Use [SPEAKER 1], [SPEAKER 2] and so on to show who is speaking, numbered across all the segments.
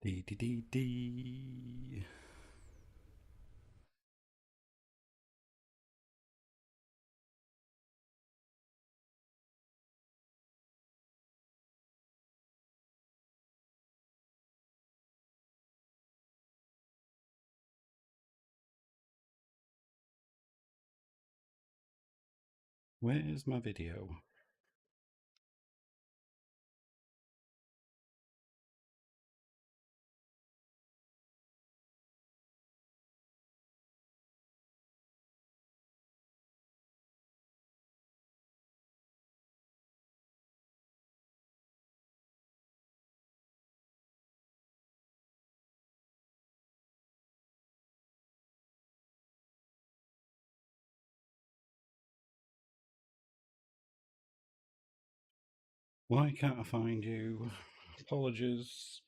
[SPEAKER 1] Dee dee dee dee. Where's my video? Why can't I find you? Apologies.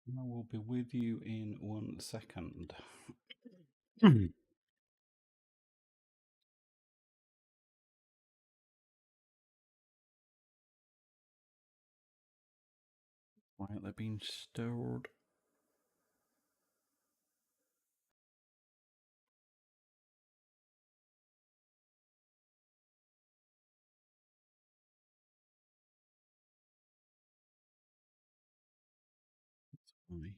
[SPEAKER 1] I will be with you in 1 second. Quietly being stored. Funny.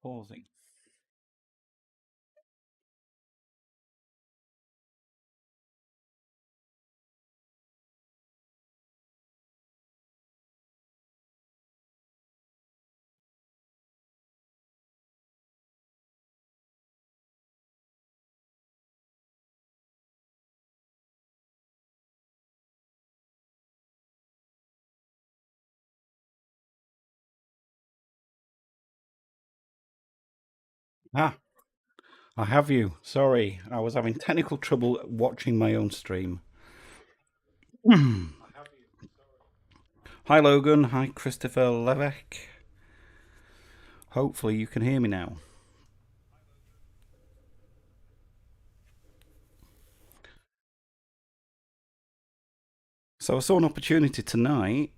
[SPEAKER 1] Pausing. Ah, I have you. Sorry, I was having technical trouble watching my own stream. Hi Logan, hi Christopher Levesque. Hopefully you can hear me now. So I saw an opportunity tonight,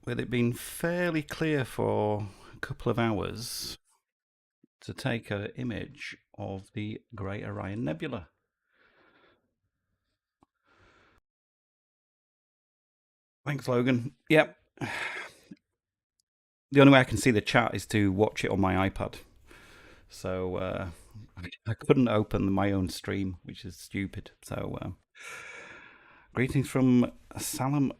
[SPEAKER 1] with it being fairly clear for a couple of hours, to take an image of the Great Orion Nebula. Thanks, Logan. Yep. The only way I can see the chat is to watch it on my iPad. So I couldn't open my own stream, which is stupid. So greetings from Salem,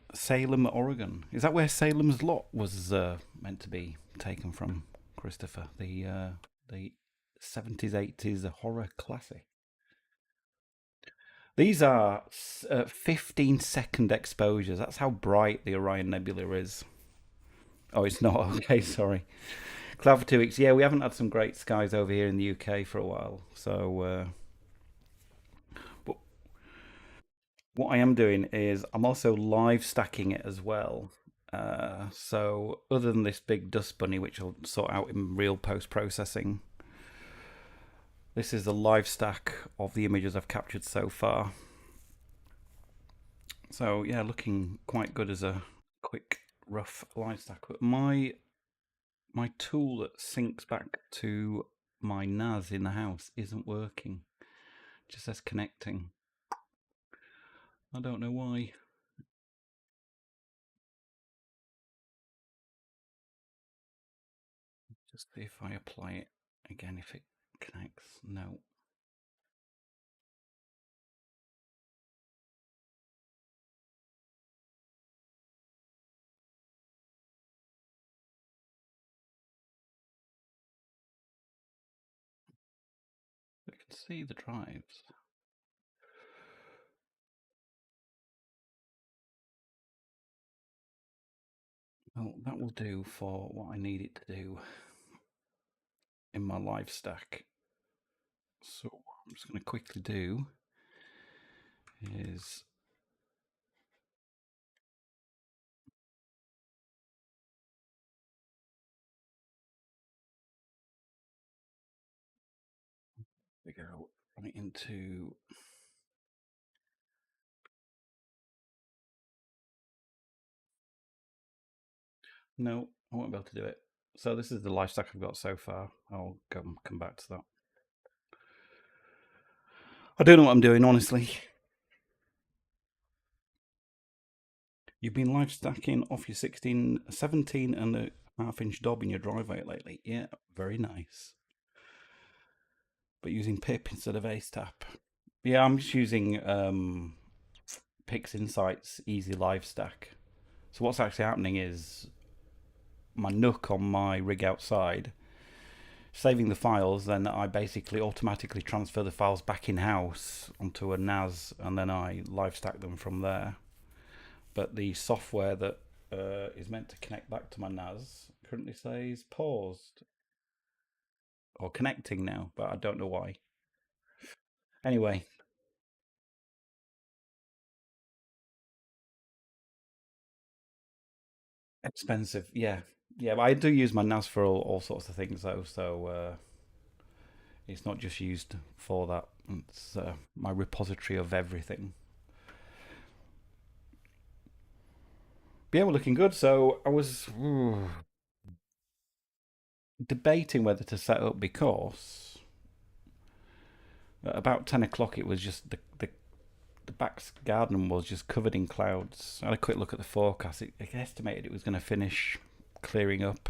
[SPEAKER 1] Oregon. Is that where Salem's Lot was meant to be taken from, Christopher? The 70s, 80s horror classic. These are 15-second exposures. That's how bright the Orion Nebula is. Oh, it's not. Okay, sorry. Cloud for 2 weeks. Yeah, we haven't had some great skies over here in the UK for a while. So, but what I am doing is I'm also live stacking it as well. So, other than this big dust bunny, which I'll sort out in real post processing, this is the live stack of the images I've captured so far. So, yeah, looking quite good as a quick, rough live stack. But my tool that syncs back to my NAS in the house isn't working. It just says connecting. I don't know why. Just see if I apply it again, if it connects. No. I can see the drives. Well, that will do for what I need it to do in my live stack. So what I'm just going to quickly do is we go right into no, I won't be able to do it. So this is the live stack I've got so far. I'll come back to that. I don't know what I'm doing, honestly. You've been live stacking off your 17.5 inch dob in your driveway lately. Yeah, very nice. But using pip instead of ASTAP. Yeah, I'm just using Pixinsight's easy live stack. So what's actually happening is my NUC on my rig outside, saving the files, then I basically automatically transfer the files back in-house onto a NAS, and then I live stack them from there. But the software that is meant to connect back to my NAS currently says paused or connecting now, but I don't know why. Anyway, expensive, yeah. Yeah, but I do use my NAS for all sorts of things though, so it's not just used for that. It's my repository of everything. But yeah, we're looking good. So I was debating whether to set up because at about 10 o'clock it was just the back garden was just covered in clouds. I had a quick look at the forecast. It estimated it was going to finish clearing up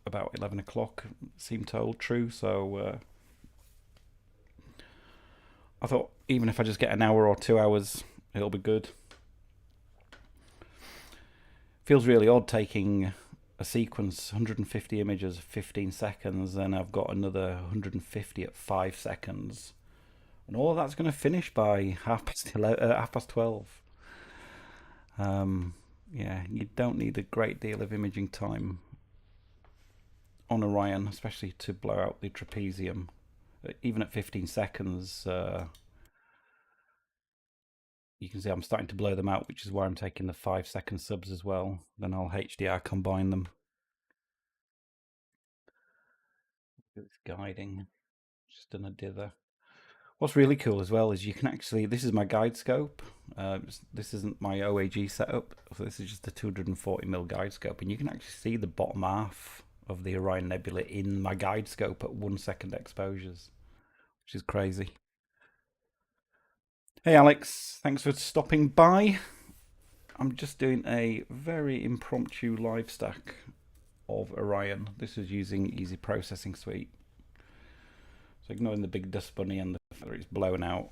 [SPEAKER 1] about 11 o'clock, seemed to hold true. So I thought even if I just get an hour or 2 hours, it'll be good. Feels really odd taking a sequence 150 images 15 seconds, then I've got another 150 at 5 seconds, and all of that's going to finish by half past 12. Yeah, you don't need a great deal of imaging time on Orion, especially to blow out the trapezium. Even at 15 seconds, you can see I'm starting to blow them out, which is why I'm taking the 5 second subs as well. Then I'll HDR combine them. It's guiding, just done a dither. What's really cool as well is you can actually, this is my guide scope. This isn't my OAG setup, so this is just a 240mm guide scope, and you can actually see the bottom half of the Orion Nebula in my guide scope at 1 second exposures, which is crazy. Hey Alex, thanks for stopping by. I'm just doing a very impromptu live stack of Orion. This is using Easy Processing Suite. So ignoring the big dust bunny and the fact that it's blown out,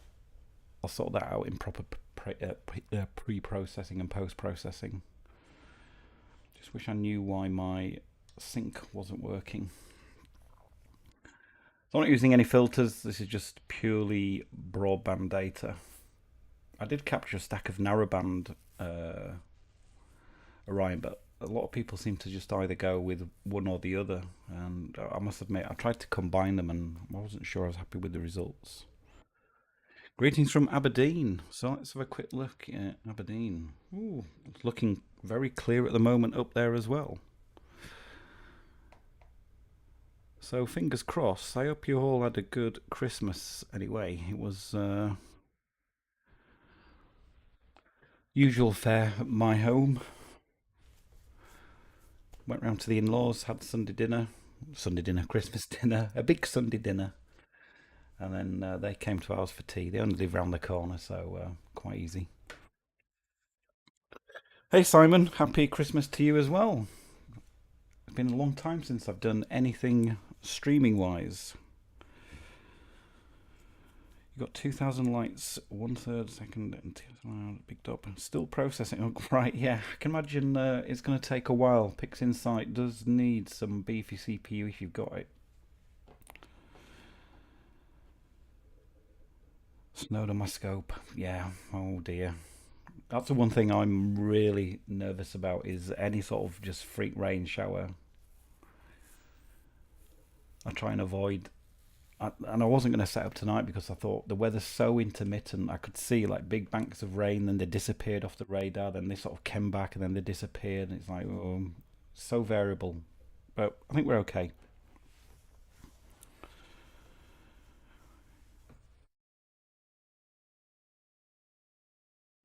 [SPEAKER 1] I'll sort that out in proper pre-processing and post-processing. Just wish I knew why my sync wasn't working. So I'm not using any filters. This is just purely broadband data. I did capture a stack of narrowband Orion, but a lot of people seem to just either go with one or the other. And I must admit, I tried to combine them and I wasn't sure I was happy with the results. Greetings from Aberdeen. So let's have a quick look at Aberdeen. Ooh, it's looking very clear at the moment up there as well. So fingers crossed. I hope you all had a good Christmas anyway. It was usual fare at my home. Went round to the in-laws, had Sunday dinner, Christmas dinner, a big Sunday dinner. And then they came to ours for tea. They only live round the corner, so quite easy. Hey Simon, happy Christmas to you as well. It's been a long time since I've done anything streaming wise. You got 2,000 lights, 1/3 second, and picked up. Still processing. Oh, right, yeah. I can imagine it's going to take a while. Pixinsight does need some beefy CPU if you've got it. Snowed on my scope. Yeah. Oh dear. That's the one thing I'm really nervous about is any sort of just freak rain shower. I try and avoid, and I wasn't going to set up tonight because I thought the weather's so intermittent. I could see like big banks of rain, then they disappeared off the radar, then they sort of came back, and then they disappeared. And it's like, oh, so variable. But I think we're okay.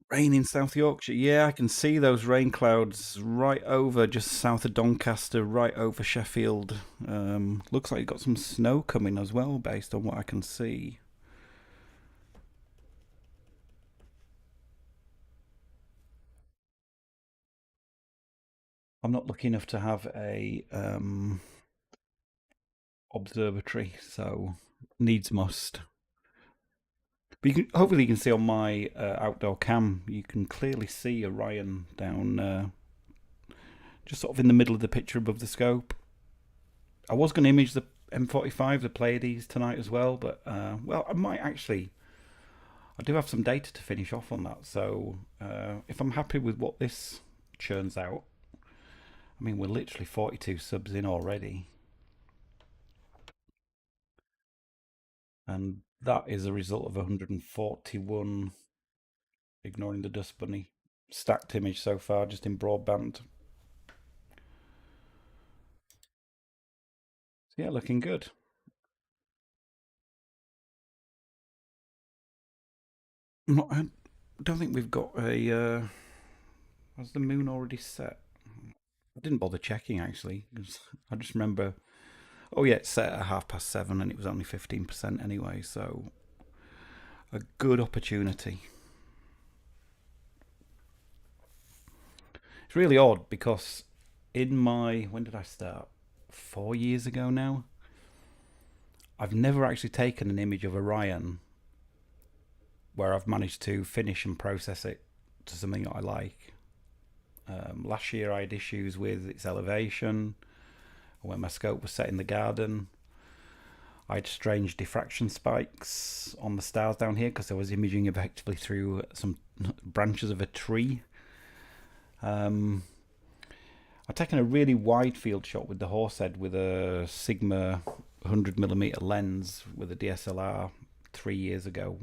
[SPEAKER 1] Rain in South Yorkshire. Yeah, I can see those rain clouds right over just south of Doncaster, right over Sheffield. Looks like you've got some snow coming as well, based on what I can see. I'm not lucky enough to have a observatory, so needs must. But hopefully you can see on my outdoor cam, you can clearly see Orion down just sort of in the middle of the picture above the scope. I was going to image the M45, the Pleiades tonight as well, but well, I might actually. I do have some data to finish off on that, so if I'm happy with what this churns out, I mean, we're literally 42 subs in already, and that is a result of 141, ignoring the dust bunny, stacked image so far, just in broadband. So yeah, looking good. I don't think we've got a. Has the moon already set? I didn't bother checking actually, because I just remember. Oh yeah, it's set at 7:30, and it was only 15% anyway. So a good opportunity. It's really odd because in my when did I start? 4 years ago now. I've never actually taken an image of Orion where I've managed to finish and process it to something that I like. Last year I had issues with its elevation when my scope was set in the garden. I had strange diffraction spikes on the stars down here because I was imaging effectively through some branches of a tree. I've taken a really wide field shot with the Horsehead with a Sigma 100mm lens with a DSLR 3 years ago.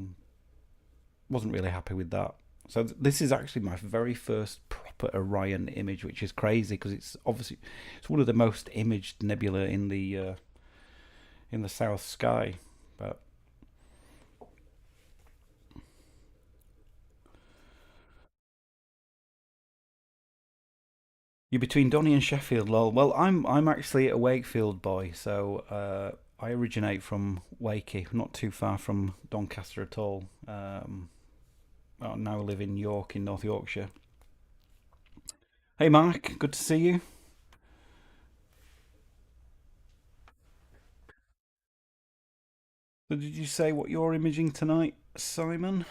[SPEAKER 1] Wasn't really happy with that. So this is actually my very first proper Orion image, which is crazy because it's obviously it's one of the most imaged nebula in the south sky. But you're between Donny and Sheffield, lol. Well, I'm actually a Wakefield boy, so I originate from Wakey, not too far from Doncaster at all. I now live in York in North Yorkshire. Hey Mark, good to see you. So did you say what you're imaging tonight, Simon?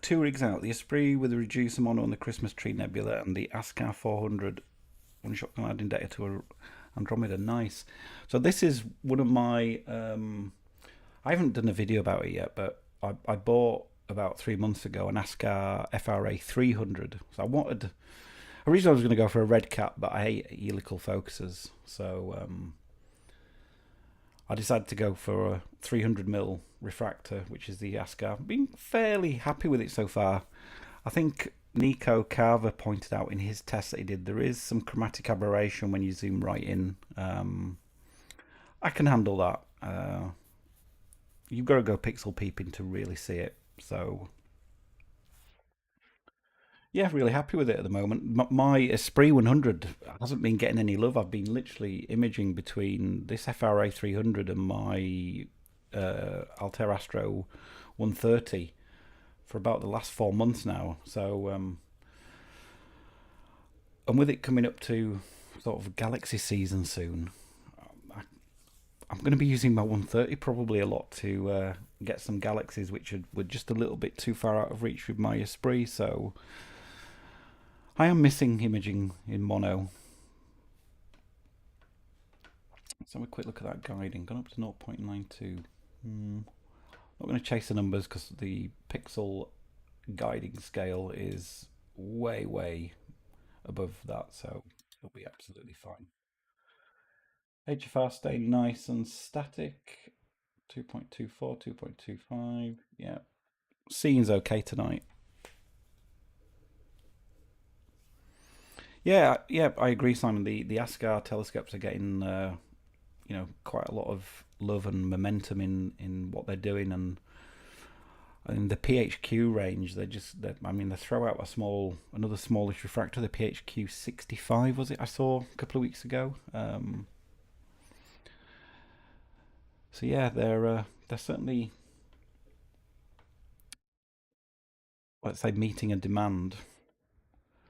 [SPEAKER 1] Two rigs out: the Esprit with the reducer mono and the Christmas Tree Nebula, and the ASKAR 400 one-shot colliding data to Andromeda. Nice. So this is one of my. I haven't done a video about it yet, but I bought about 3 months ago an ASKAR FRA300. So I wanted. Originally, I was going to go for a red cap, but I hate helical focuses, so I decided to go for a 300mm refractor, which is the ASKAR. Been fairly happy with it so far. I think Nico Carver pointed out in his test that he did there is some chromatic aberration when you zoom right in. I can handle that. You've got to go pixel peeping to really see it. So yeah, really happy with it at the moment. My Esprit 100 hasn't been getting any love. I've been literally imaging between this FRA 300 and my Altair Astro 130 for about the last 4 months now. So, and with it coming up to sort of galaxy season soon, I'm going to be using my 130 probably a lot to get some galaxies which were just a little bit too far out of reach with my Esprit. So I am missing imaging in mono. Let's have a quick look at that guiding. Gone up to 0.92. Not going to chase the numbers because the pixel guiding scale is way above that, so it'll be absolutely fine. HFR staying nice and static. 2.24, 2.25. Yeah. Seeing's okay tonight. Yeah, I agree, Simon. The ASKAR telescopes are getting quite a lot of love and momentum in what they're doing, and in the PHQ range, they throw out another smallish refractor, the PHQ65 was it? I saw a couple of weeks ago. So yeah, they're certainly, let's say, meeting a demand.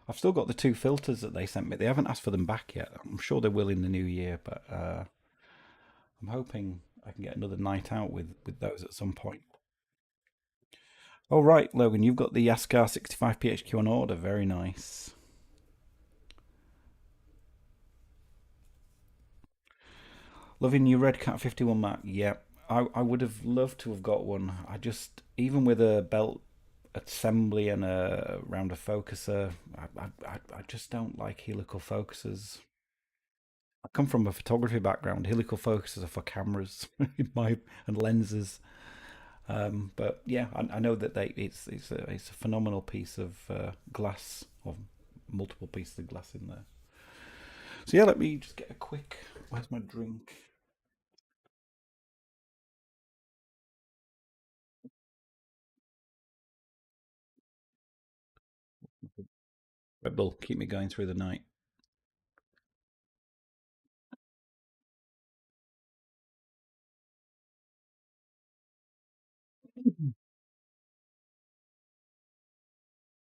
[SPEAKER 1] I've still got the two filters that they sent me. They haven't asked for them back yet. I'm sure they will in the new year, but I'm hoping I can get another night out with those at some point. Oh right, Logan, you've got the ASKAR 65 PHQ on order. Very nice. Loving your Red Cat 51 Mac. Yep. I would have loved to have got one. Even with a belt assembly and a rounder focuser, I just don't like helical focusers. I come from a photography background. Helical focusers are for cameras and lenses. But yeah, I know that it's a phenomenal piece of glass, or multiple pieces of glass in there. So yeah, let me just get a quick. Where's my drink? Red Bull, keep me going through the night.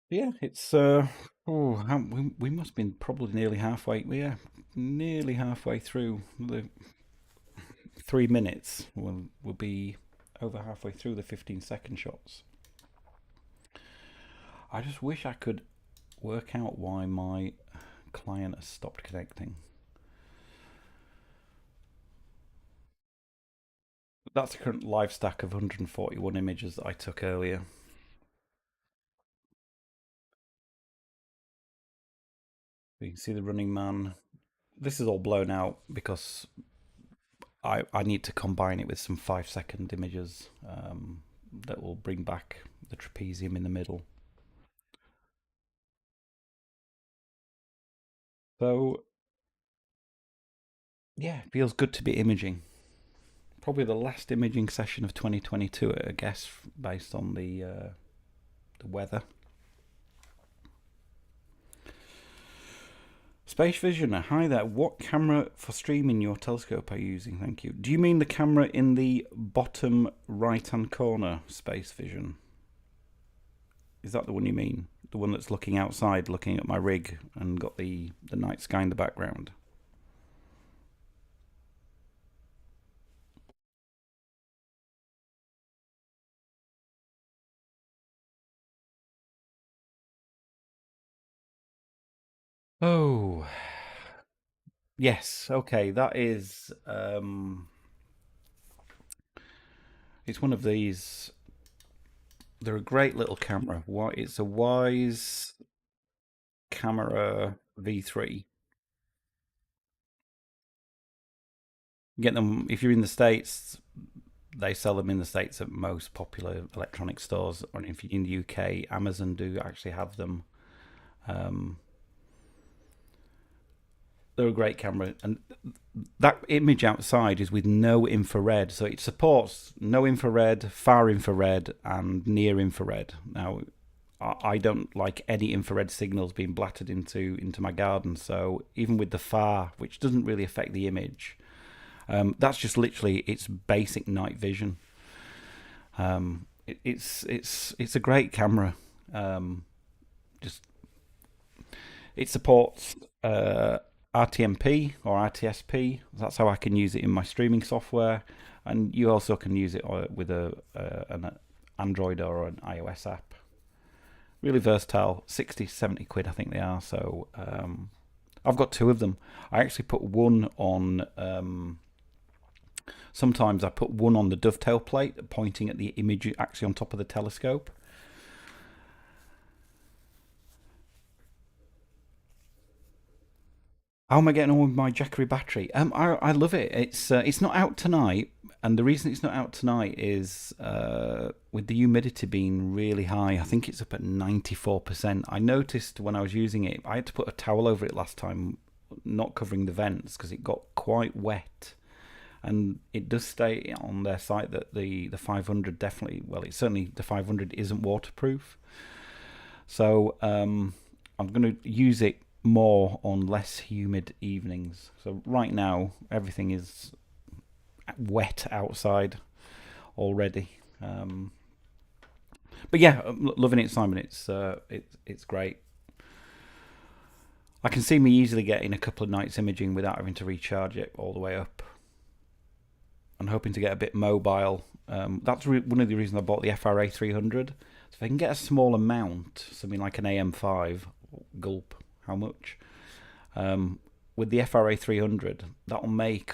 [SPEAKER 1] Yeah, it's we must have been probably nearly halfway. Yeah, nearly halfway through the 3 minutes. We'll be over halfway through the 15-second shots. I just wish I could work out why my client has stopped connecting. That's the current live stack of 141 images that I took earlier. You can see the running man. This is all blown out because I need to combine it with some 5-second images that will bring back the trapezium in the middle. So yeah, it feels good to be imaging. Probably the last imaging session of 2022, I guess, based on the weather. Space Vision, hi there. What camera for streaming your telescope are you using? Thank you. Do you mean the camera in the bottom right-hand corner, Space Vision? Is that the one you mean? The one that's looking outside, looking at my rig, and got the night sky in the background? Oh, yes. Okay, that is. It's one of these. They're a great little camera. It's a Wise Camera V3. Get them if you're in the States. They sell them in the States at most popular electronic stores, or if you're in the UK, Amazon do actually have them. Um, they're a great camera, and that image outside is with no infrared, so it supports no infrared, far infrared, and near infrared. Now, I don't like any infrared signals being blatted into my garden, so even with the far, which doesn't really affect the image, that's just literally its basic night vision. It's a great camera. Just it supports RTMP or RTSP. That's how I can use it in my streaming software, and you also can use it with an Android or an iOS app. Really versatile. 60, 70 quid, I think they are. So I've got two of them. I actually put one on. Sometimes I put one on the dovetail plate, pointing at the image actually on top of the telescope. How am I getting on with my Jackery battery? I love it. It's not out tonight, and the reason it's not out tonight is with the humidity being really high. I think it's up at 94%. I noticed when I was using it, I had to put a towel over it last time, not covering the vents because it got quite wet. And it does stay on their site that the 500 definitely, well, it's certainly the 500 isn't waterproof. So I'm going to use it more on less humid evenings. So right now everything is wet outside already. But yeah, I'm loving it, Simon. It's great. I can see me easily getting a couple of nights imaging without having to recharge it all the way up. I'm hoping to get a bit mobile. That's one of the reasons I bought the FRA300. So if I can get a smaller mount, something like an AM5, gulp, how much? With the FRA300, that'll make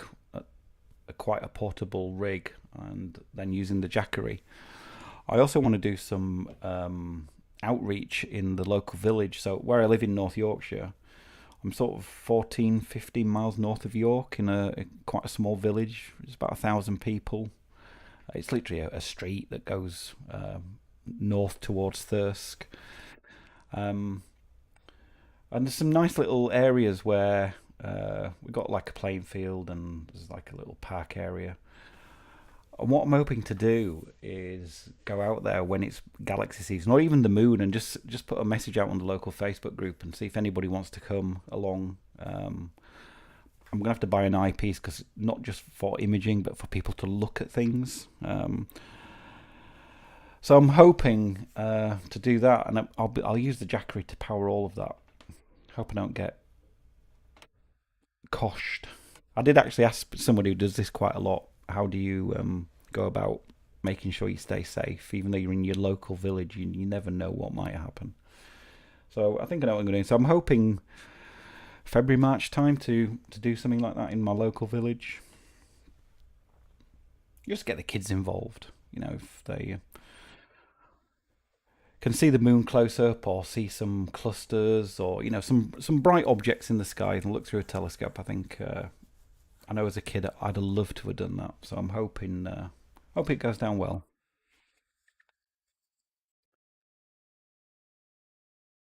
[SPEAKER 1] quite a portable rig, and then using the Jackery. I also want to do some outreach in the local village. So where I live in North Yorkshire, I'm sort of 14, 15 miles north of York in quite a small village. It's about 1,000 people. It's literally a street that goes north towards Thirsk. And there's some nice little areas where we've got like a playing field and there's like a little park area. And what I'm hoping to do is go out there when it's galaxy season, or even the moon, and just put a message out on the local Facebook group and see if anybody wants to come along. I'm gonna have to buy an eyepiece because not just for imaging, but for people to look at things. So I'm hoping to do that, and I'll use the Jackery to power all of that. Hope I don't get coshed. I did actually ask somebody who does this quite a lot. How do you go about making sure you stay safe, even though you're in your local village? You never know what might happen. So I think I know what I'm going to do. So I'm hoping February, March time to do something like that in my local village. Just get the kids involved. You know, if they can see the moon close up, or see some clusters, or some bright objects in the sky and look through a telescope. I think I know as a kid I'd have loved to have done that. So I'm hoping hope it goes down well.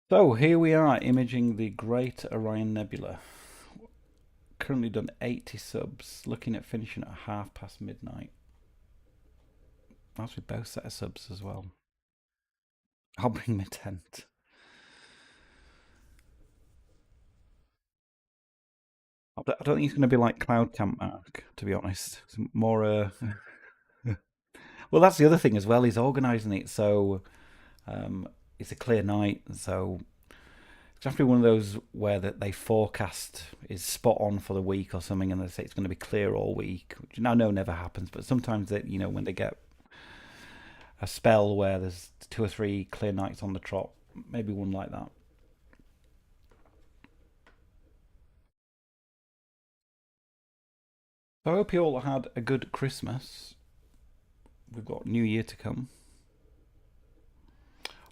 [SPEAKER 1] So here we are imaging the Great Orion Nebula. Currently done 80 subs, looking at finishing at midnight. That's with both set of subs as well. I'll bring my tent. I don't think it's going to be like Cloud Camp Mark, to be honest. It's more, well, that's the other thing as well. Is organising it so it's a clear night. So it's going to be one of those where that they forecast is spot on for the week or something, and they say it's going to be clear all week, which I know never happens. But sometimes that when they get a spell where there's 2 or 3 clear nights on the trot, maybe one like that. So I hope you all had a good Christmas. We've got New Year to come.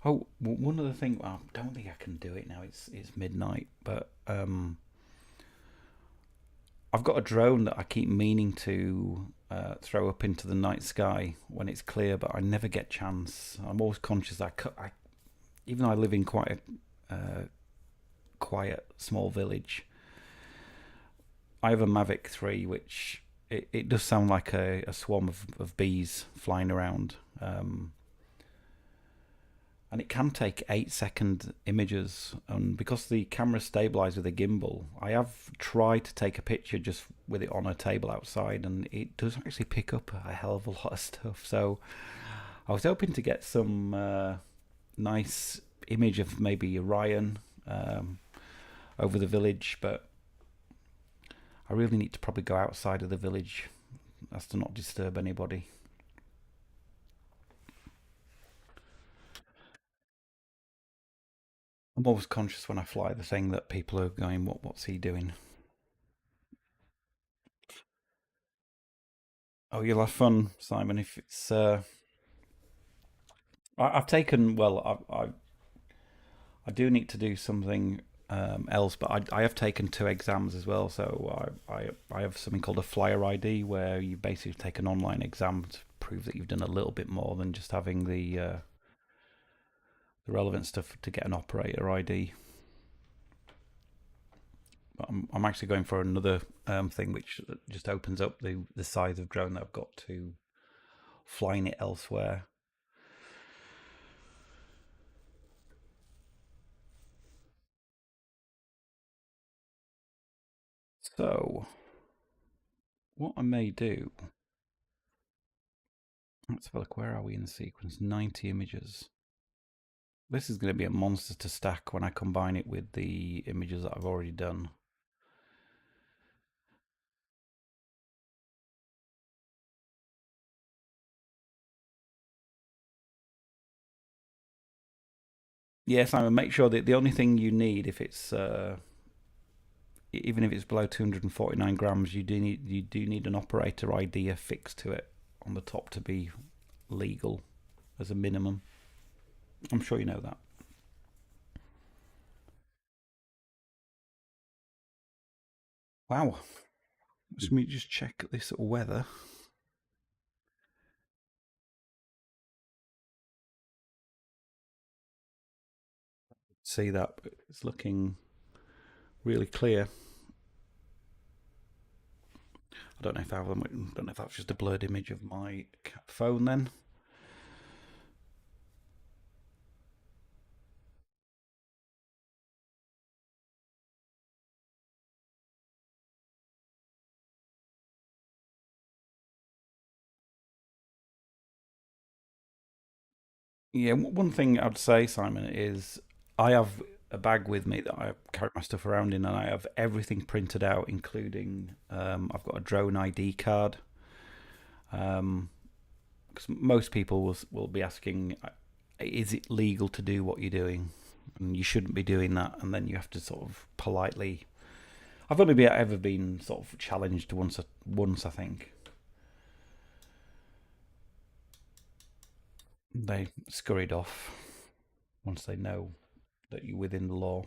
[SPEAKER 1] Oh, one other thing. Well, I don't think I can do it now. It's midnight, but I've got a drone that I keep meaning to throw up into the night sky when it's clear, but I never get chance. I'm always conscious that even though I live in quite a quiet small village, I have a Mavic 3, which it does sound like a swarm of bees flying around. And it can take 8-second images. And because the camera's stabilized with a gimbal, I have tried to take a picture just with it on a table outside, and it does actually pick up a hell of a lot of stuff. So I was hoping to get some nice image of maybe Orion over the village, but I really need to probably go outside of the village as to not disturb anybody. I'm always conscious when I fly the thing that people are going, what's he doing? Oh, you'll have fun, Simon. If it's, I've taken. Well, I do need to do something else, but I have taken 2 exams as well. So I have something called a flyer ID, where you basically take an online exam to prove that you've done a little bit more than just having the relevant stuff to get an operator ID. But I'm actually going for another thing which just opens up the size of drone that I've got to flying it elsewhere. So what I may do, let's have a look. Where are we in the sequence? 90 images. This is going to be a monster to stack when I combine it with the images that I've already done. Yeah, Simon, make sure that the only thing you need, if it's even if it's below 249 grams, you do need an operator ID affixed to it on the top to be legal as a minimum. I'm sure you know that. Wow. Let me just check this weather. See that it's looking really clear. I don't know if that's just a blurred image of my phone then. Yeah, one thing I'd say, Simon, is I have a bag with me that I carry my stuff around in, and I have everything printed out, including I've got a drone ID card. Because most people will be asking, is it legal to do what you're doing? And you shouldn't be doing that, and then you have to sort of politely. I've only ever been sort of challenged once, I think. They scurried off once they know that you're within the law.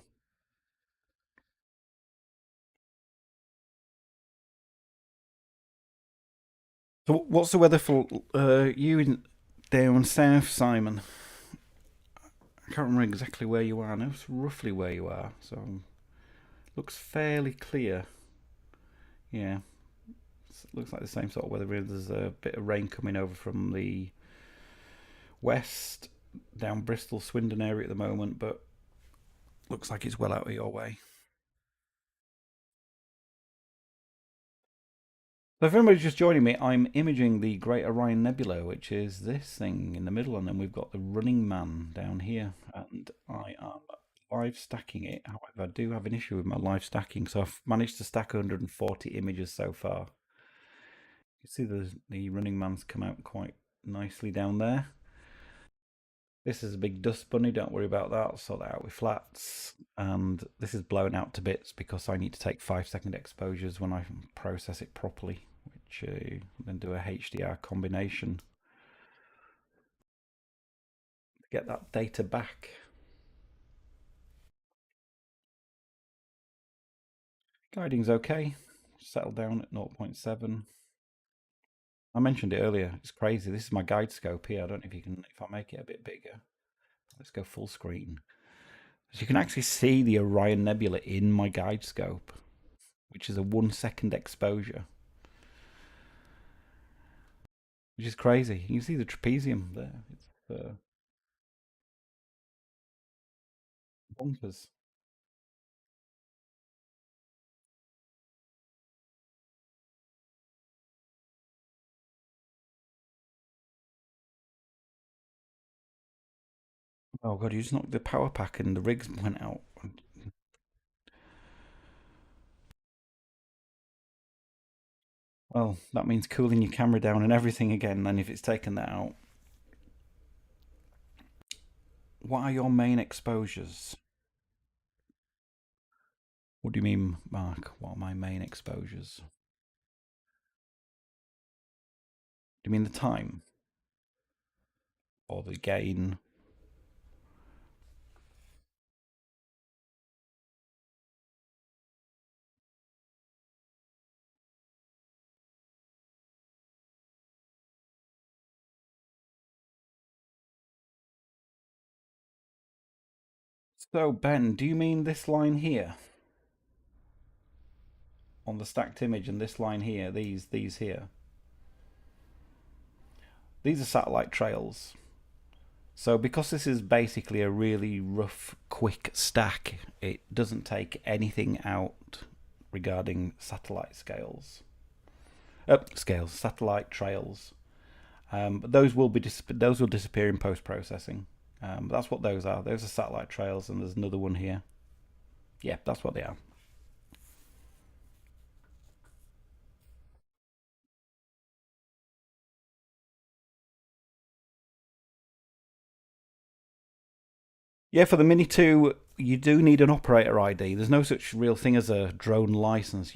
[SPEAKER 1] So, what's the weather for you down south, Simon? I can't remember exactly where you are. I know it's roughly where you are, so looks fairly clear. Yeah, looks like the same sort of weather. There's a bit of rain coming over from the west down Bristol, Swindon area at the moment, but looks like it's well out of your way. So if anybody's just joining me, I'm imaging the Great Orion Nebula, which is this thing in the middle, and then we've got the Running Man down here, and I am live stacking it. However, I do have an issue with my live stacking, so I've managed to stack 140 images so far. You see the Running Man's come out quite nicely down there. This is a big dust bunny, don't worry about that, I'll sort that out with flats. And this is blown out to bits because I need to take 5-second exposures when I process it properly, which then do a HDR combination to get that data back. Guiding's okay, settled down at 0.7. I mentioned it earlier, it's crazy. This is my guide scope here. I don't know if I make it a bit bigger. Let's go full screen. So you can actually see the Orion Nebula in my guide scope, which is a 1-second exposure, which is crazy. You can see the trapezium there. It's bonkers. Oh god, you just knocked the power pack and the rigs went out. Well, that means cooling your camera down and everything again then if it's taken that out. What are your main exposures? What do you mean, Mark? What are my main exposures? Do you mean the time? Or the gain? So, Ben, do you mean this line here on the stacked image and this line here, these here? These are satellite trails. So because this is basically a really rough, quick stack, it doesn't take anything out regarding satellite scales. Satellite trails. But those will disappear in post processing. That's what those are. Those are satellite trails, and there's another one here. Yeah, that's what they are. Yeah, for the Mini 2, you do need an operator ID. There's no such real thing as a drone license.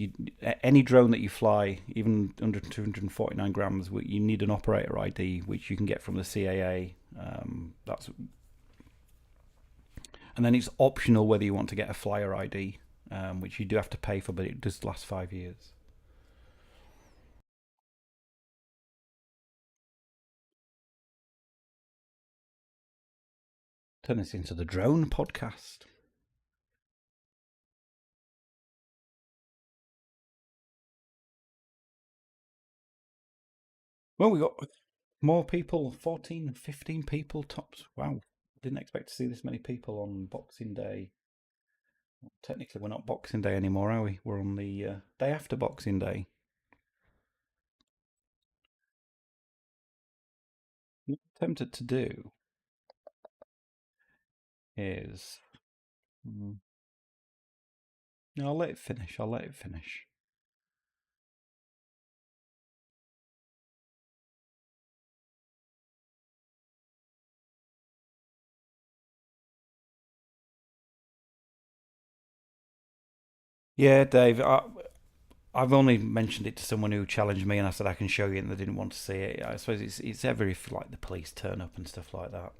[SPEAKER 1] Any drone that you fly, even under 249 grams, you need an operator ID, which you can get from the CAA. And then it's optional whether you want to get a flyer ID, which you do have to pay for, but it does last 5 years. Turn this into the drone podcast. Well, we got more people, 14, 15 people tops. Wow. Didn't expect to see this many people on Boxing Day. Well, technically, we're not Boxing Day anymore, are we? We're on the day after Boxing Day. What I'm tempted to do is. No, I'll let it finish. I'll let it finish. Yeah, Dave, I've only mentioned it to someone who challenged me, and I said I can show you, and they didn't want to see it. I suppose it's ever if like the police turn up and stuff like that.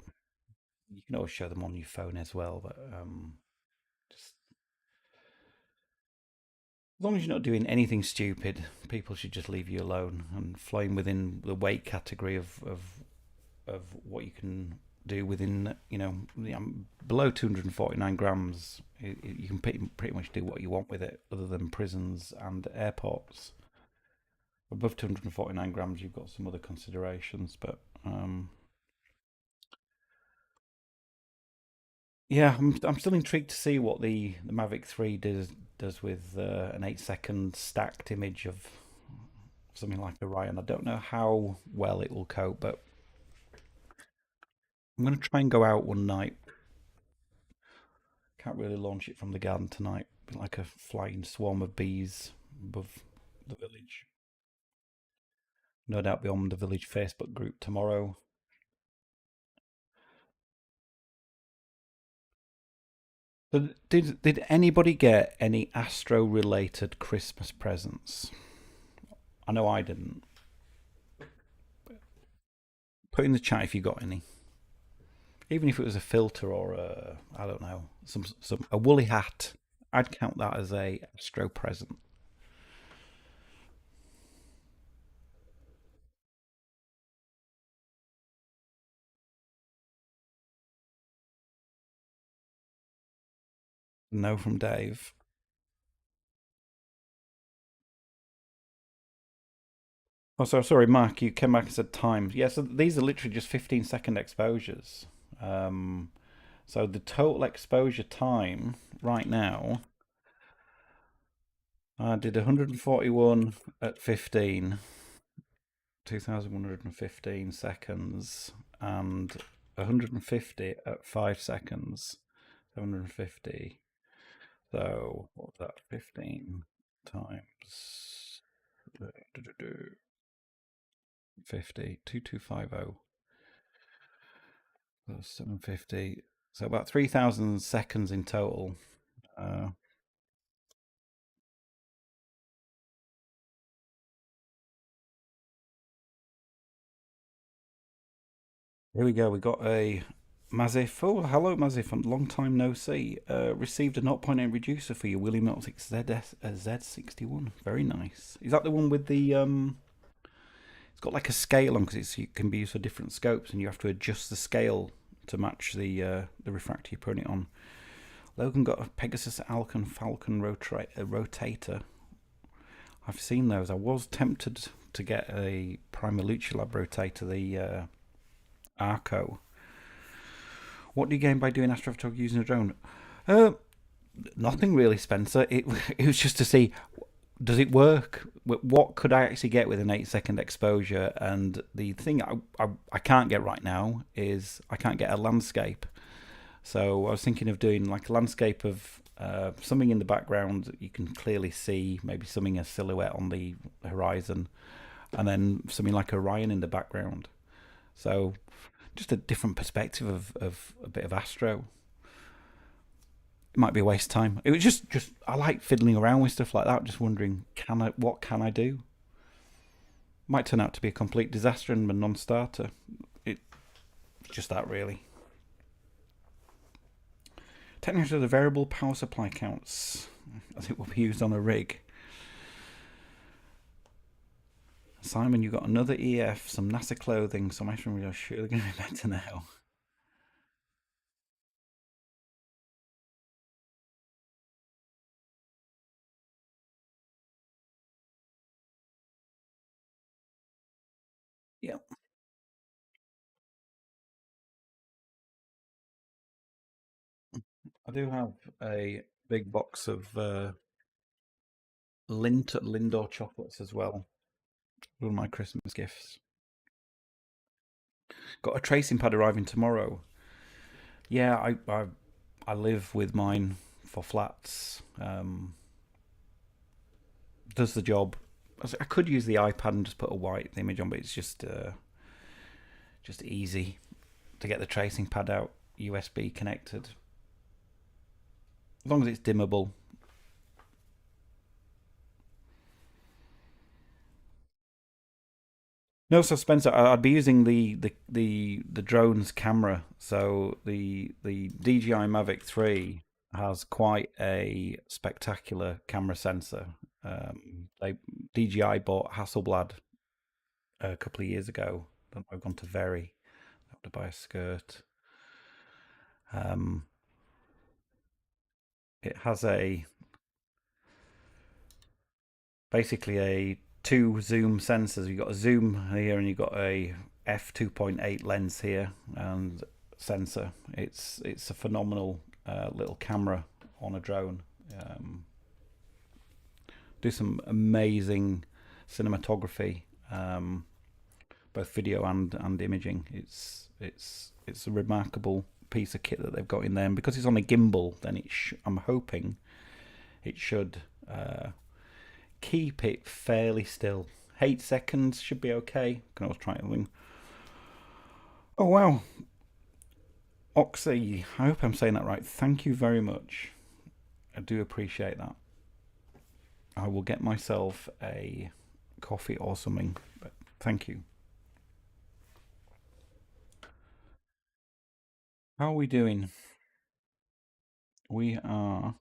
[SPEAKER 1] You can always show them on your phone as well, but just as long as you're not doing anything stupid, people should just leave you alone and flying within the weight category of what you can do within, below 249 grams. You can pretty much do what you want with it, other than prisons and airports. Above 249 grams, you've got some other considerations, but yeah, I'm still intrigued to see what the Mavic 3 does with an 8-second stacked image of something like Orion. I don't know how well it will cope, but I'm going to try and go out one night. Can't really launch it from the garden tonight. Be like a flying swarm of bees above the village. No doubt be on the village Facebook group tomorrow. So did anybody get any Astro related Christmas presents? I know I didn't. Put in the chat if you got any. Even if it was a filter or I don't know, some a woolly hat, I'd count that as a Astro present. No from Dave. Oh, sorry, Mark. You came back and said times. Yeah, so these are literally just 15-second exposures. Um, so the total exposure time right now, I did 141 at 15, 2,115 seconds, and 150 at 5 seconds, 750. So what was that? 15 times 50, 2250. 750. So about 3,000 seconds in total. Uh, Here we go. We got a Mazif. Oh, hello, Mazif. Long time no see. Received a 0.8 reducer for your William Optics Z61. Very nice. Is that the one with the It's got like a scale on because it can be used for different scopes, and you have to adjust the scale to match the refractor you're putting it on. Logan got a Pegasus Alcon Falcon rotator. I've seen those. I was tempted to get a Prima Lab rotator, the Arco. What do you gain by doing astrophotography using a drone? Nothing really, Spencer. It was just to see, does it work? What could I actually get with an 8-second exposure? And the thing I can't get right now is I can't get a landscape. So I was thinking of doing like a landscape of something in the background that you can clearly see, maybe something a silhouette on the horizon, and then something like Orion in the background. So just a different perspective of a bit of astro. It might be a waste of time. It was just I like fiddling around with stuff like that. Just wondering, what can I do? Might turn out to be a complete disaster and a non-starter. It's just that really. Technically, the variable power supply counts as it will be used on a rig. Simon, you got another EF, some NASA clothing, some ice cream. You're surely going to be better now. Yep. I do have a big box of Lindor chocolates as well. One of my Christmas gifts. Got a tracing pad arriving tomorrow. Yeah, I live with mine for flats. Does the job. I could use the iPad and just put a white image on, but it's just easy to get the tracing pad out, USB connected. As long as it's dimmable. No, so Spencer, I'd be using the drone's camera. So the DJI Mavic 3 has quite a spectacular camera sensor. They DJI bought Hasselblad a couple of years ago. Then I've gone to Very. I have to buy a skirt. Um, it has a basically a two zoom sensors. You've got a zoom here and you've got a f2.8 lens here and sensor. It's a phenomenal little camera on a drone. Do some amazing cinematography, both video and imaging. It's a remarkable piece of kit that they've got in there, and because it's on a gimbal, then I'm hoping it should keep it fairly still. 8 seconds should be okay. Can always try it. Oh wow, Oxy, I hope I'm saying that right. Thank you very much. I do appreciate that. I will get myself a coffee or something, but thank you. How are we doing? We are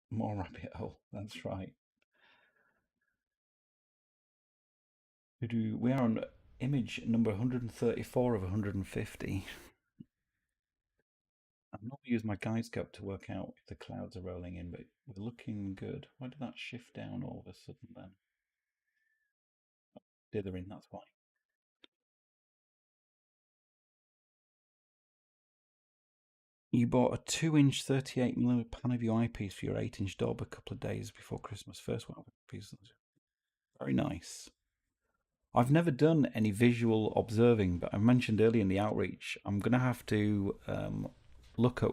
[SPEAKER 1] more rabbit hole. That's right. We are on image number 134 of 150. I'm not use my guide scope to work out if the clouds are rolling in, but we're looking good. Why did that shift down all of a sudden then? Dithering, that's why. You bought a 2-inch 38mm Panaview eyepiece for your 8-inch Dob a couple of days before Christmas. First one piece. Very nice. I've never done any visual observing, but I mentioned earlier in the outreach, I'm going to have to look at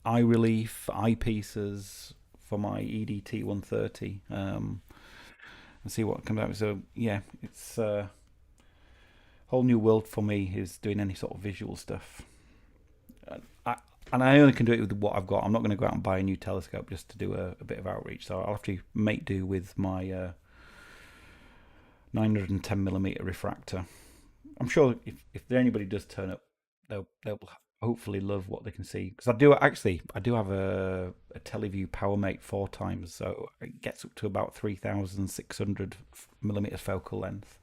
[SPEAKER 1] eye relief, eyepieces for my EDT 130 and see what comes out. So, yeah, it's a whole new world for me is doing any sort of visual stuff. I, and I only can do it with what I've got. I'm not going to go out and buy a new telescope just to do a bit of outreach. So I'll have to make do with my 910mm refractor. I'm sure if anybody does turn up, they'll hopefully love what they can see. Because I do have a Teleview PowerMate 4 times, so it gets up to about 3600mm focal length.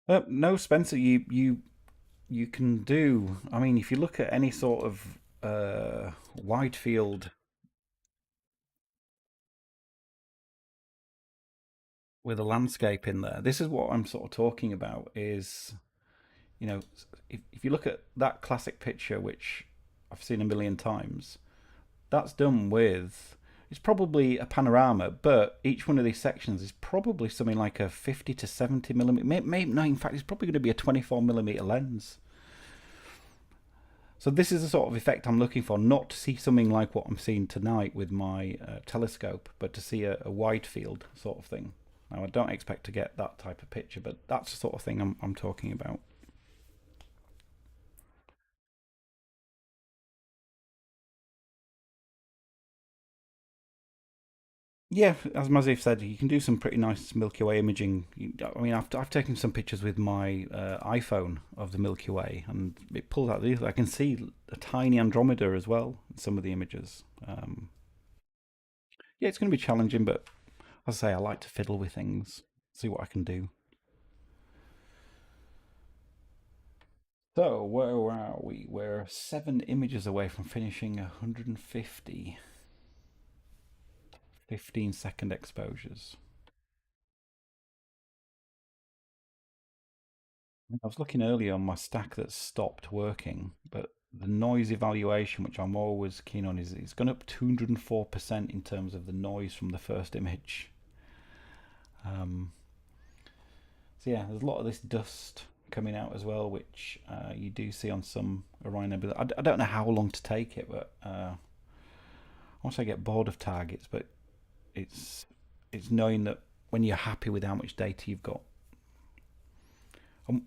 [SPEAKER 1] No, Spencer, you can do. I mean, if you look at any sort of wide field with a landscape in there, this is what I'm sort of talking about. Is, you know, if you look at that classic picture, which I've seen a million times, that's done with. It's probably a panorama, but each one of these sections is probably something like a 50 to 70 millimeter. Maybe no, in fact, it's probably going to be a 24 millimeter lens. So this is the sort of effect I'm looking for, not to see something like what I'm seeing tonight with my telescope, but to see a wide field sort of thing. Now I don't expect to get that type of picture, but that's the sort of thing I'm talking about. Yeah, as Mazif said, you can do some pretty nice Milky Way imaging. I mean, I've taken some pictures with my iPhone of the Milky Way, and it pulls out these. I can see a tiny Andromeda as well in some of the images. Yeah, it's going to be challenging, but as I say, I like to fiddle with things, see what I can do. So, where are we? We're 7 images away from finishing 150 15-second exposures. I was looking earlier on my stack that stopped working, but the noise evaluation, which I'm always keen on, is it's gone up 204% in terms of the noise from the first image. Um, so yeah, there's a lot of this dust coming out as well, which you do see on some Orion Nebula. I don't know how long to take it, but once I get bored of targets, but it's it's knowing that when you're happy with how much data you've got.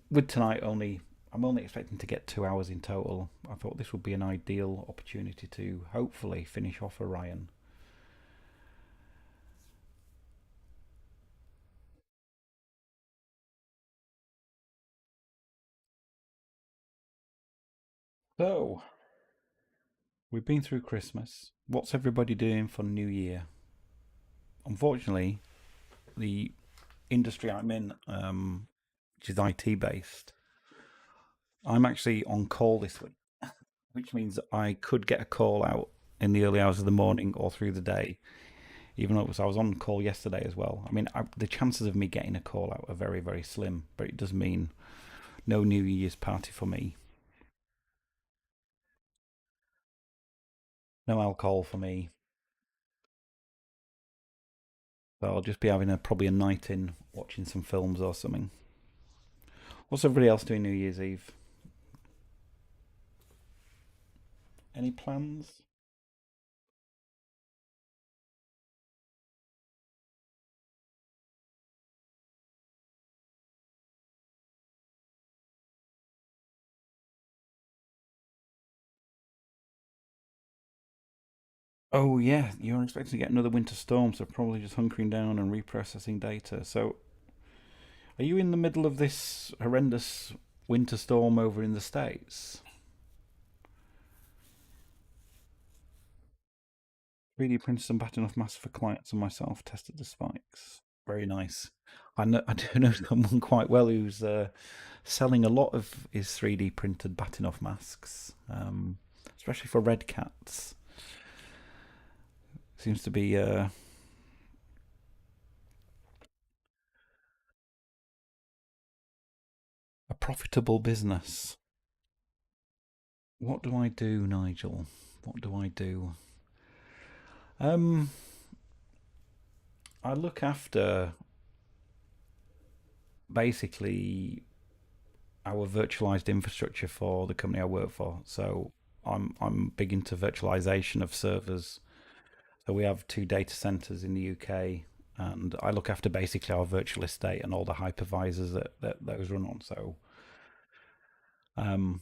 [SPEAKER 1] With tonight only, I'm only expecting to get 2 hours in total. I thought this would be an ideal opportunity to hopefully finish off Orion. So, we've been through Christmas. What's everybody doing for New Year? Unfortunately, the industry I'm in, which is IT based, I'm actually on call this week, which means I could get a call out in the early hours of the morning or through the day, even though I was on call yesterday as well. I mean, the chances of me getting a call out are very, very slim, but it does mean no New Year's party for me, no alcohol for me. So I'll just be having probably a night in watching some films or something. What's everybody else doing New Year's Eve? Any plans? Oh yeah, you're expecting to get another winter storm, so probably just hunkering down and reprocessing data. So, are you in the middle of this horrendous winter storm over in the States? 3D printed some batting off mass for clients and myself, tested the spikes. Very nice. I do know someone quite well who's selling a lot of his 3D printed batting off masks, especially for red cats. Seems to be a profitable business. What do I do, Nigel? What do I do? Um, I look after basically our virtualized infrastructure for the company I work for. So I'm big into virtualization of servers. So we have 2 data centers in the UK, and I look after basically our virtual estate and all the hypervisors that those run on. So um,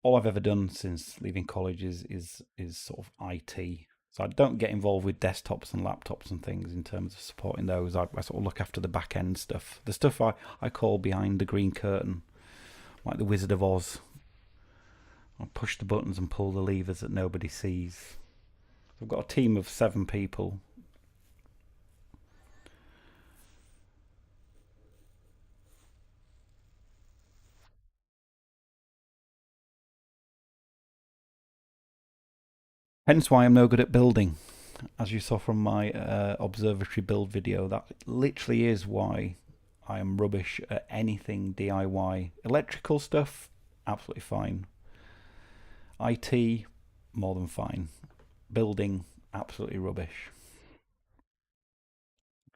[SPEAKER 1] all I've ever done since leaving college is sort of IT. So I don't get involved with desktops and laptops and things in terms of supporting those. I sort of look after the back end stuff, the stuff I call behind the green curtain, like the Wizard of Oz. I push the buttons and pull the levers that nobody sees. I've got a team of 7 people. Hence why I'm no good at building. As you saw from my observatory build video, that literally is why I am rubbish at anything DIY. Electrical stuff, absolutely fine. IT, more than fine. Building, absolutely rubbish.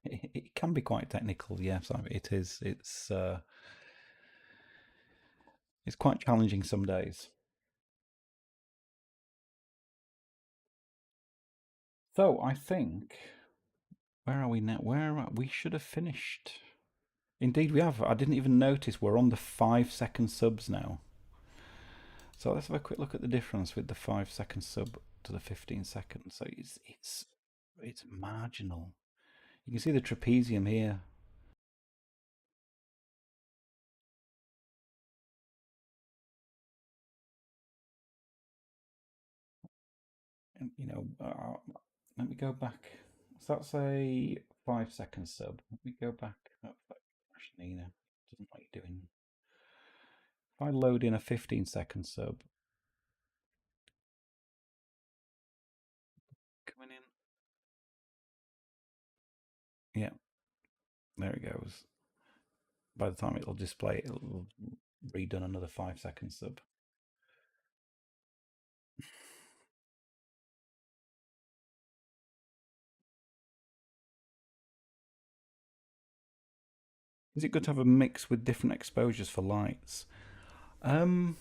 [SPEAKER 1] It can be quite technical, yes, it is. It's quite challenging some days. So I think, where are we now? We should have finished. Indeed, we have. I didn't even notice we're on the 5 second subs now. So let's have a quick look at the difference with the 5 second sub to the 15 seconds. So it's marginal. You can see the trapezium here. And, let me go back. So that's a 5 second sub. Let me go back. Oh, Nina doesn't like doing. If I load in a 15 second sub, coming in. Yeah, there it goes. By the time it'll display, it'll redone another 5 second sub. Is it good to have a mix with different exposures for lights? In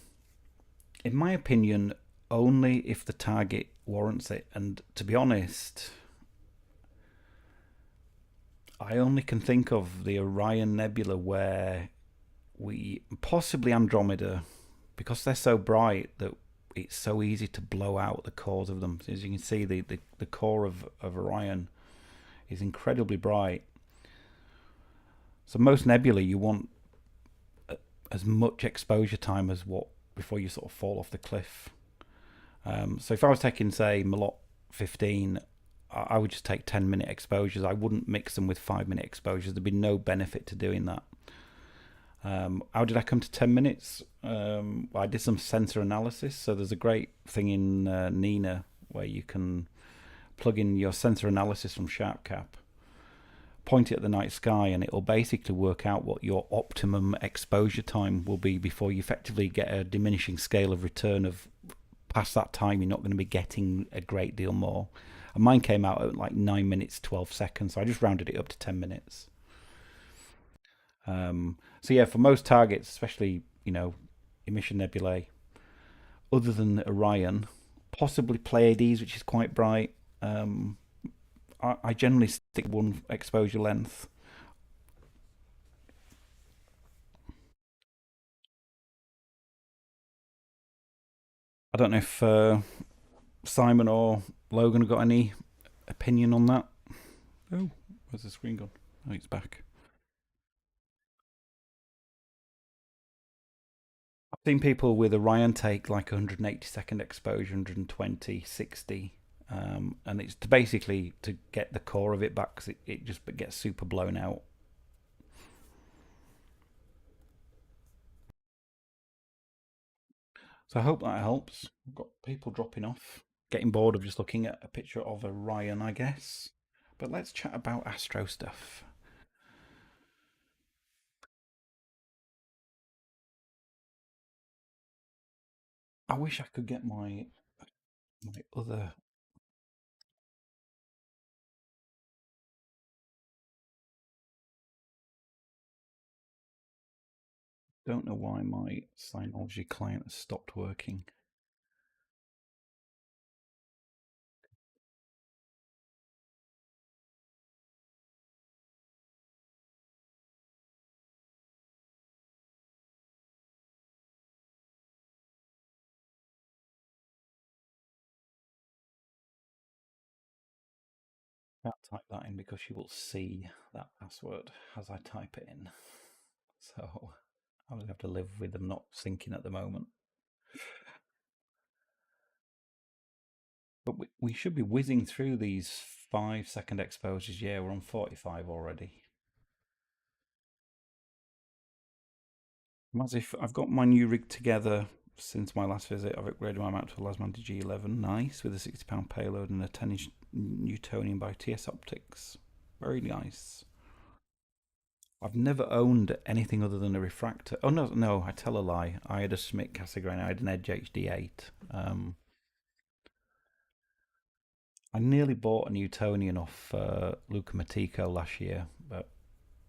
[SPEAKER 1] my opinion, only if the target warrants it. And to be honest, I only can think of the Orion Nebula where we possibly Andromeda, because they're so bright that it's so easy to blow out the cores of them. As you can see, the core of Orion is incredibly bright. So most nebulae, you want as much exposure time as what before you sort of fall off the cliff. So if I was taking, say, Malot 15, I would just take 10-minute exposures. I wouldn't mix them with 5-minute exposures. There'd be no benefit to doing that. How did I come to 10 minutes? I did some sensor analysis. So there's a great thing in Nina where you can plug in your sensor analysis from SharpCap, point it at the night sky, and it'll basically work out what your optimum exposure time will be before you effectively get a diminishing scale of return of past that time you're not going to be getting a great deal more. And mine came out at like 9 minutes 12 seconds, so I just rounded it up to 10 minutes. So yeah, for most targets, especially emission nebulae, other than Orion, possibly Pleiades, which is quite bright, I generally stick one exposure length. I don't know if Simon or Logan have got any opinion on that. Oh, where's the screen gone? Oh, it's back. I've seen people with Orion take like 180-second exposure, 120, 60. And it's basically to get the core of it back because it just gets super blown out. So I hope that helps. I've got people dropping off, getting bored of just looking at a picture of Orion, I guess. But let's chat about astro stuff. I wish I could get my other. Don't know why my Synology client has stopped working. Can't type that in because she will see that password as I type it in. So I'll have to live with them not syncing at the moment. But we should be whizzing through these 5 second exposures. Yeah, we're on 45 already. As if I've got my new rig together Since my last visit, I've upgraded my mount to a Lasmanti G11. Nice, with a 60-pound payload and a 10-inch Newtonian by TS Optics. Very nice. I've never owned anything other than a refractor. Oh no, no, I tell a lie. I had a Schmidt Cassegrain. I had an Edge HD8. I nearly bought a Newtonian off Luca Matico last year, but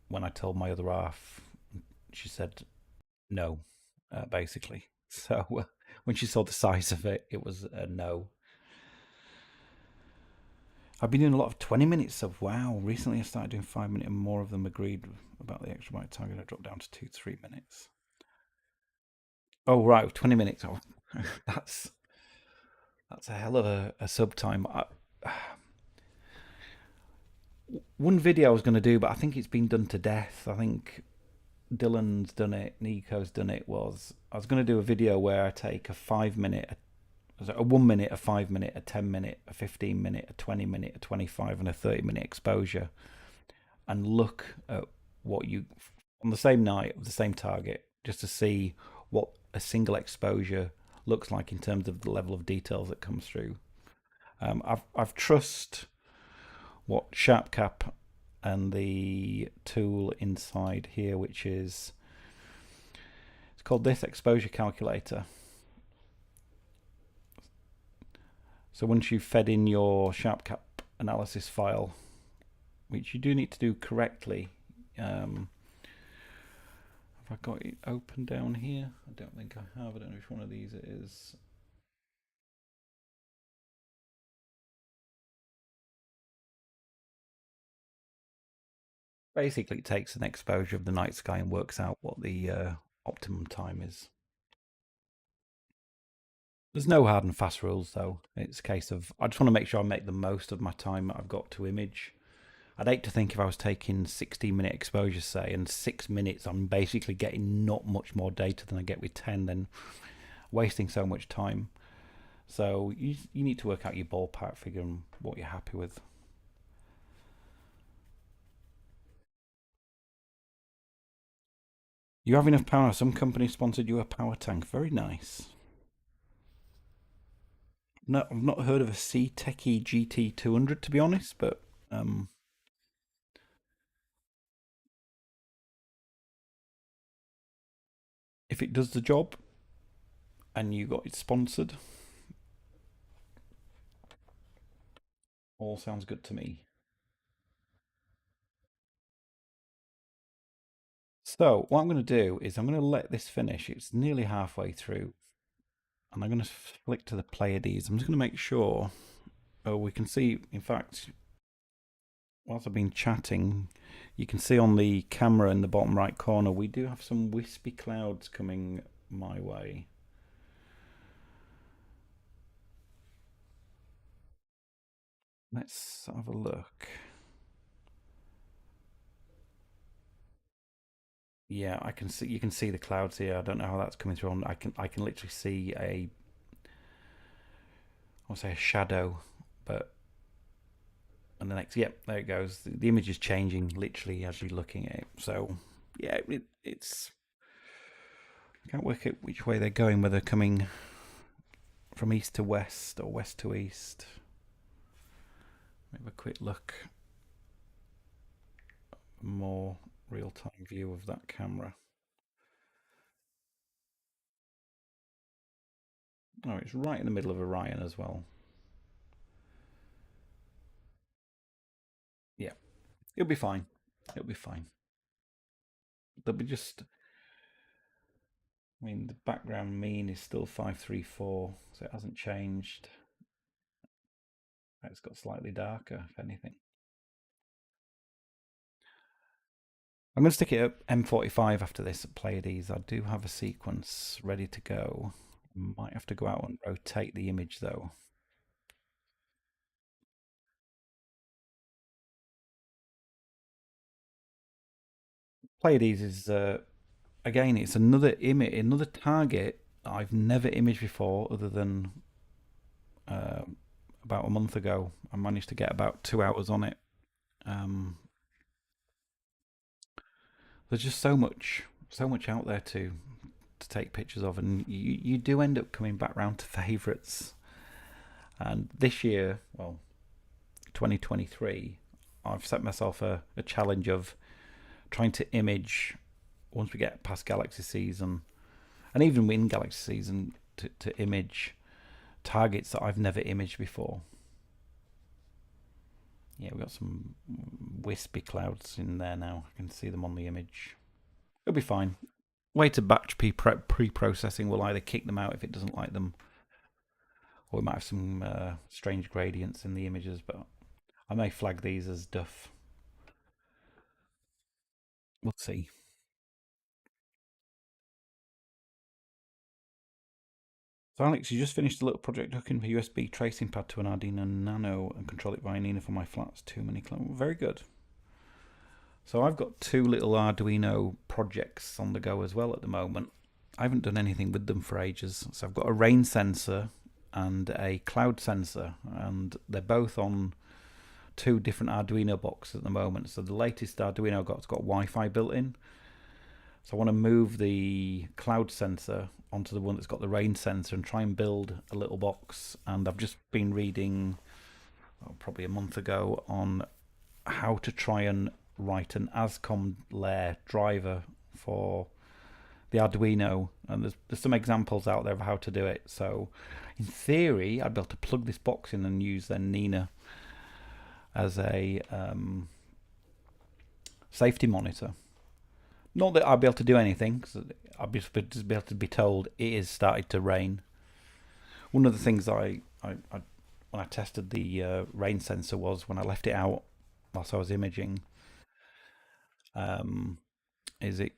[SPEAKER 1] when I told my other half, she said no, basically. So when she saw the size of it, it was a no. I've been doing a lot of 20 minutes of wow. Recently, I started doing 5 minute, and more of them agreed about the extra byte target. I dropped down to 2 to 3 minutes. Oh right, 20 minutes. Oh, that's that's a hell of a sub time. One video I was going to do, but I think it's been done to death. I think Dylan's done it, Nico's done it. I was going to do a video where I take a 5 minute, a 1 minute, a 5 minute, a 10 minute, a 15 minute, a 20 minute, a 25, and a 30 minute exposure, and look at what you on the same night of the same target, just to see what a single exposure looks like in terms of the level of details that comes through. I've trust what SharpCap and the tool inside here, which is it's called this exposure calculator. So once you've fed in your SharpCap analysis file, which you do need to do correctly, have I got it open down here? I don't think I have. I don't know which one of these it is. Basically, it takes an exposure of the night sky and works out what the optimum time is. There's no hard and fast rules, though. It's a case of I just want to make sure I make the most of my time that I've got to image. I'd hate to think if I was taking 60-minute exposures, say, and 6 minutes, I'm basically getting not much more data than I get with 10, then wasting so much time. So you need to work out your ballpark figure and what you're happy with. You have enough power. Some company sponsored you a power tank. Very nice. No, I've not heard of a C-Techie GT200 to be honest, but if it does the job and you got it sponsored, all sounds good to me. So what I'm going to do is I'm going to let this finish. It's nearly halfway through, and I'm going to flick to the Pleiades. I'm just going to make sure. Oh, we can see. In fact, whilst I've been chatting, you can see on the camera in the bottom right corner, we do have some wispy clouds coming my way. Let's have a look. Yeah, I can see. You can see the clouds here. I don't know how that's coming through. I can literally see I'll say a shadow, but and the next, yep, there it goes. The image is changing literally as you're looking at it. So yeah, it's I can't work out which way they're going. Whether they're coming from east to west or west to east. Have a quick look. More real-time view of that camera. Oh, it's right in the middle of Orion as well. Yeah, it'll be fine. It'll be fine. There'll be just, I mean, the background mean is still 534, so it hasn't changed. It's got slightly darker, if anything. I'm going to stick it at M45 after this at Pleiades. I do have a sequence ready to go. Might have to go out and rotate the image though. Pleiades is again, it's another image, another target I've never imaged before, other than uh, about a month ago. I managed to get about 2 hours on it. Um, there's just so much out there to to take pictures of, and you do end up coming back round to favourites. And this year, well, 2023, I've set myself a challenge of trying to image, once we get past galaxy season, and even in galaxy season, to image targets that I've never imaged before. Yeah, we've got some wispy clouds in there now. I can see them on the image. It'll be fine. Way to batch pre-processing will either kick them out if it doesn't like them, or we might have some strange gradients in the images, but I may flag these as duff. We'll see. So Alex, you just finished a little project hooking a USB tracing pad to an Arduino Nano and control it via Nina for my flats. Too many very good. So I've got two little Arduino projects on the go as well at the moment. I haven't done anything with them for ages. So I've got a rain sensor and a cloud sensor, and they're both on two different Arduino boxes at the moment. So the latest Arduino I've got Wi-Fi built in. So I want to move the cloud sensor onto the one that's got the rain sensor and try and build a little box. And I've just been reading, probably a month ago, on how to try and write an ASCOM layer driver for the Arduino, and there's some examples out there of how to do it. So in theory I'd be able to plug this box in and use then Nina as a safety monitor. Not that I'd be able to do anything, because I'd just be able to be told it is started to rain. One of the things I when I tested the rain sensor was when I left it out whilst I was imaging, is it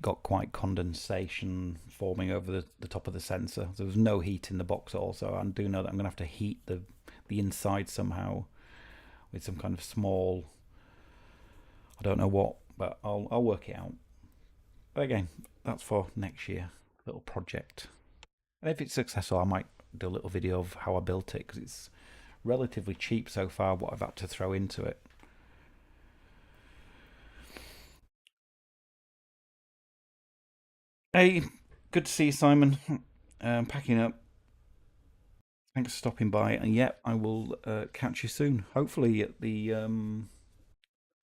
[SPEAKER 1] got quite condensation forming over the top of the sensor. There was no heat in the box also. I do know that I'm going to have to heat the inside somehow with some kind of small, I don't know what, but I'll work it out. But again, that's for next year, little project. And if it's successful, I might do a little video of how I built it, because it's relatively cheap so far what I've had to throw into it. Hey, good to see you, Simon. Packing up. Thanks for stopping by, and yep, I will catch you soon. Hopefully at the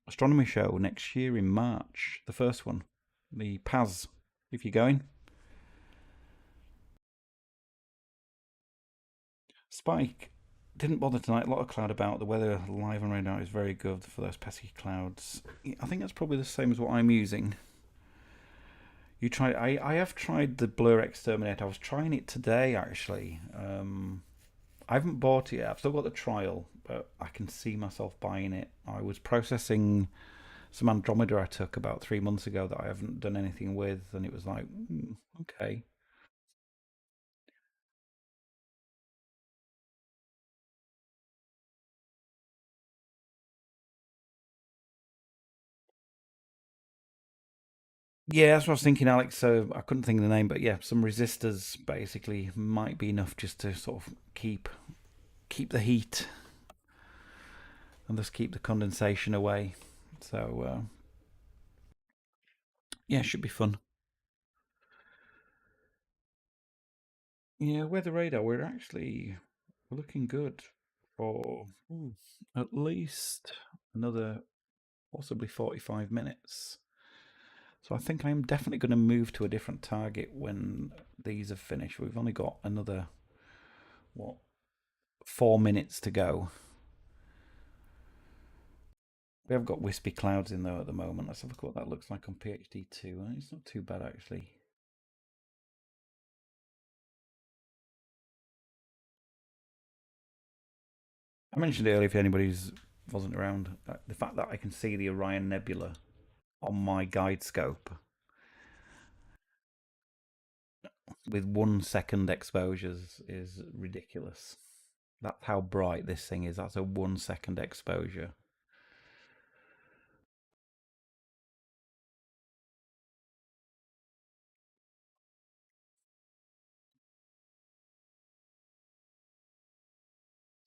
[SPEAKER 1] astronomy show next year in March, the first one, the PAS. If you're going, Spike didn't bother tonight. A lot of cloud about. The weather live on radar is very good for those pesky clouds. I think that's probably the same as what I'm using. You try? I have tried the Blur Exterminator. I was trying it today actually. I haven't bought it yet. I've still got the trial, but I can see myself buying it. I was processing some Andromeda I took about 3 months ago that I haven't done anything with, and it was like, okay. Yeah, that's what I was thinking, Alex. So I couldn't think of the name, but yeah, some resistors basically might be enough just to sort of keep the heat and thus keep the condensation away. So yeah, should be fun. Yeah, weather radar. We're actually looking good for at least another possibly 45 minutes. So I think I'm definitely going to move to a different target when these are finished. We've only got another, what, 4 minutes to go. We have got wispy clouds in though at the moment. Let's have a look what that looks like on PhD2. It's not too bad actually. I mentioned earlier, if anybody wasn't around, the fact that I can see the Orion Nebula on my guide scope with 1 second exposures is ridiculous. That's how bright this thing is. That's a 1 second exposure.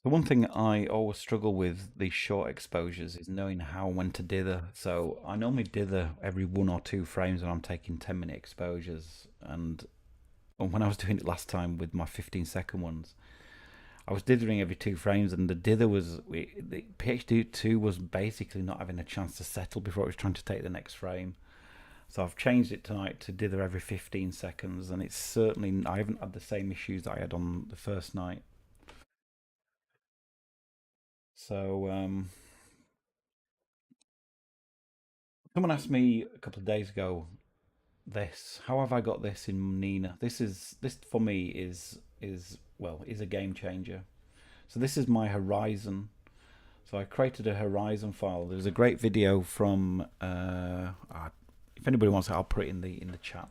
[SPEAKER 1] The one thing I always struggle with these short exposures is knowing how and when to dither. So I normally dither every 1 or 2 frames when I'm taking 10-minute exposures. And when I was doing it last time with my 15-second ones, I was dithering every 2 frames, and the dither was the PhD2 was basically not having a chance to settle before it was trying to take the next frame. So I've changed it tonight to dither every 15 seconds, and it's certainly I haven't had the same issues that I had on the first night. So someone asked me a couple of days ago, this, how have I got this in Nina? This for me is a game changer. So this is my horizon. So I created a horizon file. There's a great video from if anybody wants it, I'll put it in the chat.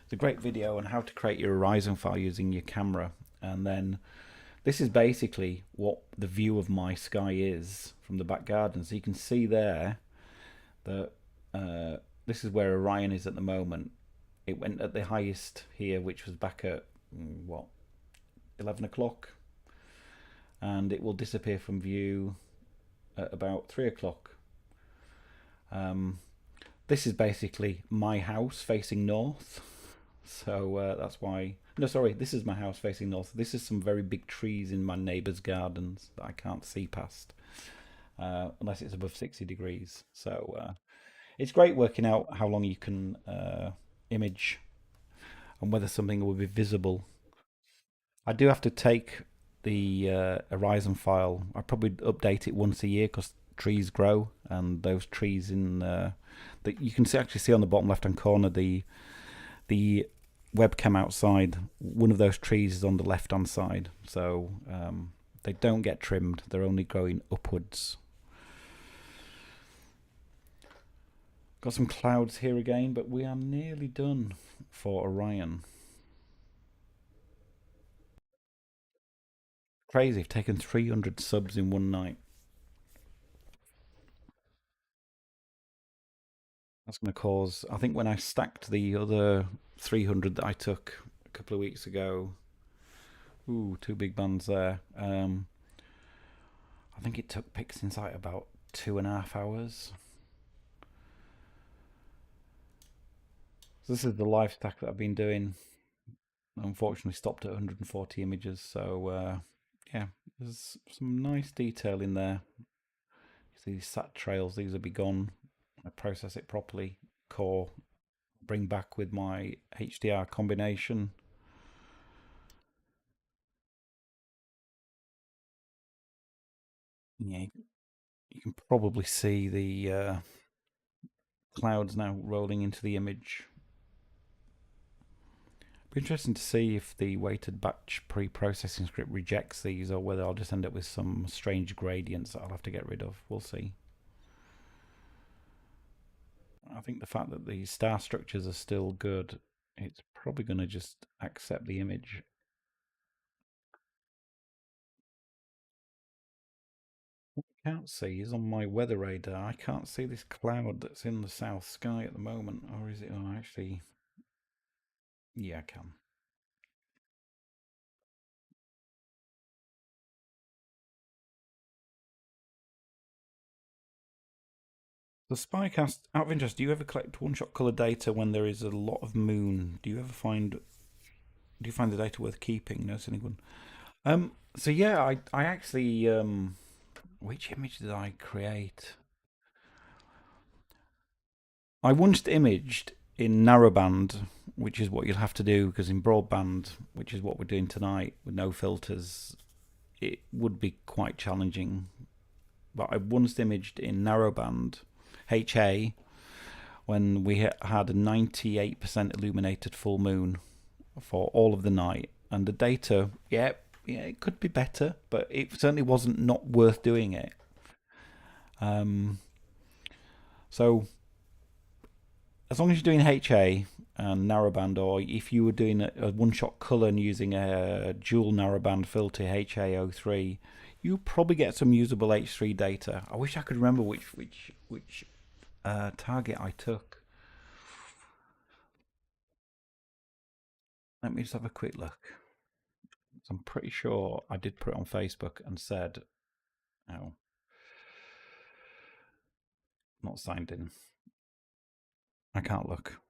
[SPEAKER 1] It's a great video on how to create your horizon file using your camera. And then this is basically what the view of my sky is from the back garden. So you can see there that this is where Orion is at the moment. It went at the highest here, which was back at what, 11 o'clock, and it will disappear from view at about 3 o'clock. This is basically my house facing north, so that's why. No, sorry, this is my house facing north. This is some very big trees in my neighbour's gardens that I can't see past unless it's above 60 degrees. So it's great working out how long you can image and whether something will be visible. I do have to take the horizon file. I probably update it once a year because trees grow, and those trees in that you can actually see on the bottom left hand corner, the webcam outside. One of those trees is on the left hand side, so they don't get trimmed. They're only growing upwards. Got some clouds here again, but we are nearly done for Orion. Crazy, I've taken 300 subs in one night. That's going to cause, I think when I stacked the other 300 that I took a couple of weeks ago, ooh, 2 big bands there. I think it took Pixinsight about 2.5 hours. So this is the live stack that I've been doing. I unfortunately stopped at 140 images, so yeah, there's some nice detail in there. You see these sat trails, these will be gone. I process it properly, core, bring back with my HDR combination. Yeah, you can probably see the clouds now rolling into the image. Be interesting to see if the weighted batch pre-processing script rejects these, or whether I'll just end up with some strange gradients that I'll have to get rid of. We'll see. I think the fact that the star structures are still good, it's probably going to just accept the image. What I can't see is on my weather radar, I can't see this cloud that's in the south sky at the moment. Or is it? Oh, actually, yeah, I can. The Spycast, out of interest, do you ever collect one-shot color data when there is a lot of moon? Do you find the data worth keeping? Notice anyone? So yeah, I actually which image did I create? I once imaged in narrowband, which is what you'll have to do, because in broadband, which is what we're doing tonight with no filters, it would be quite challenging. But I once imaged in narrowband HA when we had a 98% illuminated full moon for all of the night, and the data, yeah, it could be better, but it certainly wasn't not worth doing it. So as long as you're doing HA and narrowband, or if you were doing a one-shot color and using a dual narrowband filter HA03, you probably get some usable H3 data. I wish I could remember which target I took. Let me just have a quick look. I'm pretty sure I did put it on Facebook and said, oh, not signed in. I can't look.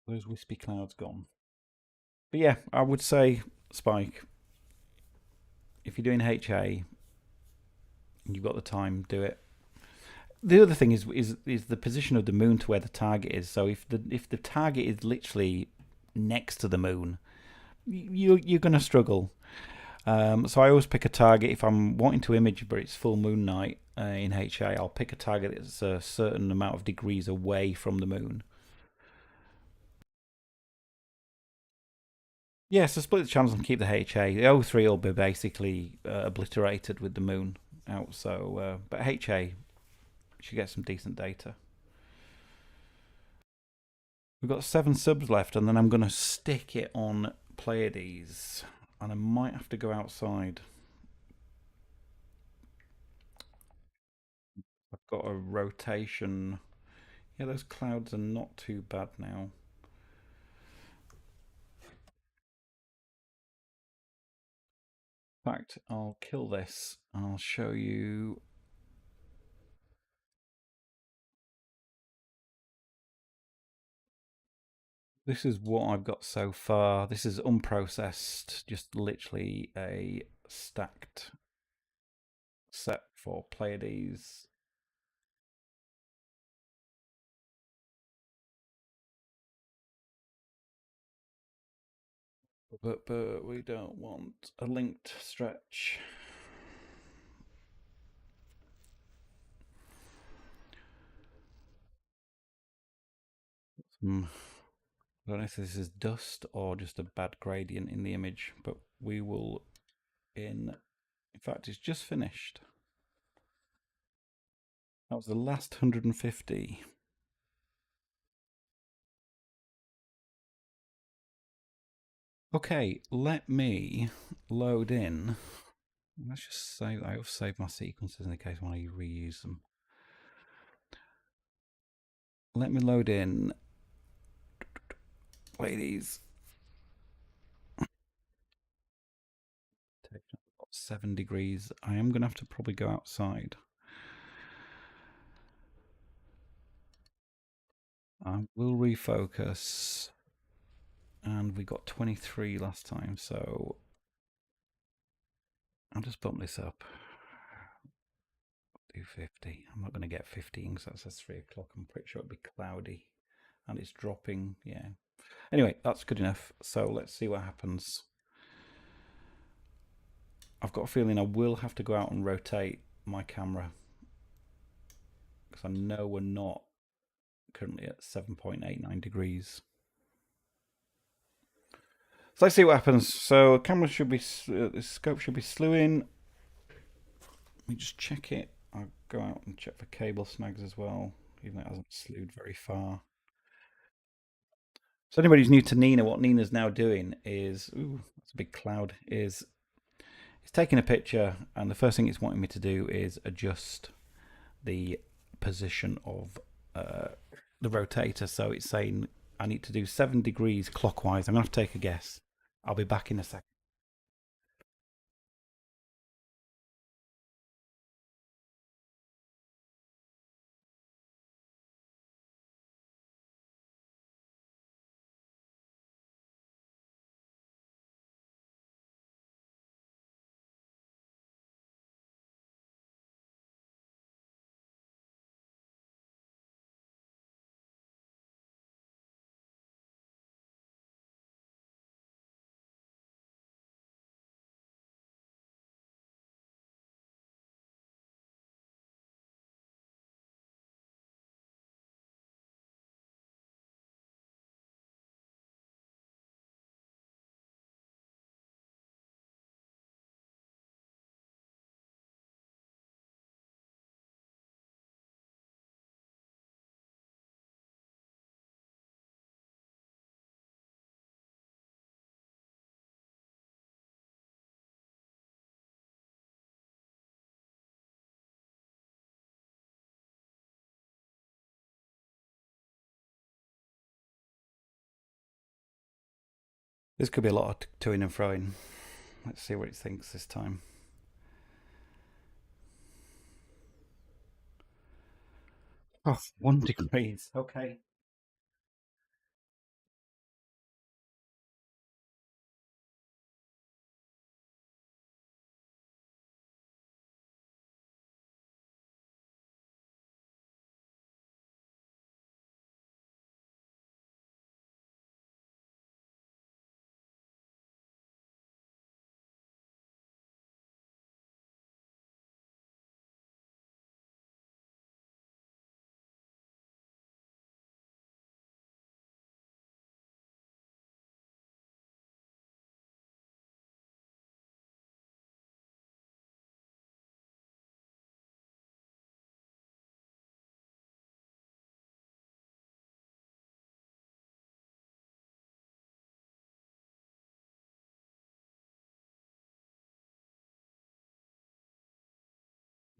[SPEAKER 1] Those wispy clouds gone. But yeah, I would say, Spike, if you're doing HA and you've got the time, do it. The other thing is the position of the moon to where the target is. So if the target is literally next to the moon, you're going to struggle. So I always pick a target if I'm wanting to image, but it's full moon night in HA. I'll pick a target that's a certain amount of degrees away from the moon. Yeah, so split the channels and keep the HA. The O3 will be basically obliterated with the moon out. So, but HA should get some decent data. We've got 7 subs left, and then I'm going to stick it on Pleiades, and I might have to go outside. I've got a rotation. Yeah, those clouds are not too bad now. In fact, I'll kill this. I'll show you. This is what I've got so far. This is unprocessed, just literally a stacked set for Pleiades. But we don't want a linked stretch. I don't know if this is dust or just a bad gradient in the image, but we will in fact, it's just finished. That was the last 150. Okay, let me load in. Let's just save. I'll save my sequences in case I want to reuse them. Let me load in Pleiades. Take 7 degrees. I am going to have to probably go outside. I will refocus. And we got 23 last time, so I'll just bump this up. Do 50. I'm not going to get 15 because that says 3 o'clock. I'm pretty sure it'll be cloudy. And it's dropping, yeah. Anyway, that's good enough. So let's see what happens. I've got a feeling I will have to go out and rotate my camera because I know we're not currently at 7.89 degrees. So let's see what happens. So camera should be, the scope should be slewing. Let me just check it. I'll go out and check for cable snags as well, even though it hasn't slewed very far. So anybody who's new to Nina, what Nina's now doing is, ooh, that's a big cloud, is it's taking a picture, and the first thing it's wanting me to do is adjust the position of the rotator. So it's saying I need to do 7 degrees clockwise. I'm going to have to take a guess. I'll be back in a second. This could be a lot of toing and froing. Let's see what it thinks this time. Oh, 1 degree. Okay.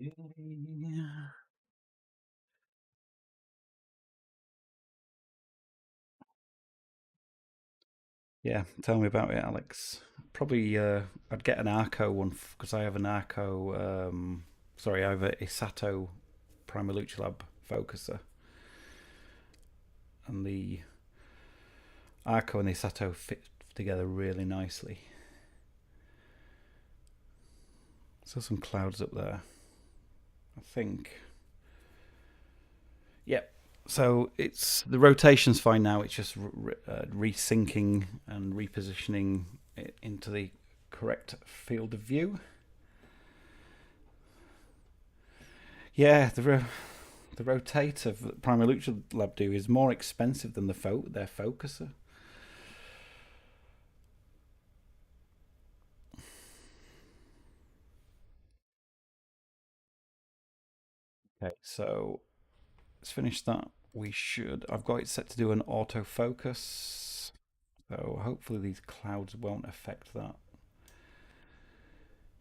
[SPEAKER 1] Yeah. Yeah, tell me about it, Alex. Probably, I'd get an Arco one because I have an Arco. Sorry, I have a Isato Primalucci focuser, and the Arco and the Isato fit together really nicely. So some clouds up there, I think. Yep. So it's the rotation's fine now. It's just resyncing and repositioning it into the correct field of view. Yeah, the rotator that Primalucci Lab do is more expensive than their focuser. Okay, so let's finish that. We should. I've got it set to do an autofocus, so hopefully these clouds won't affect that.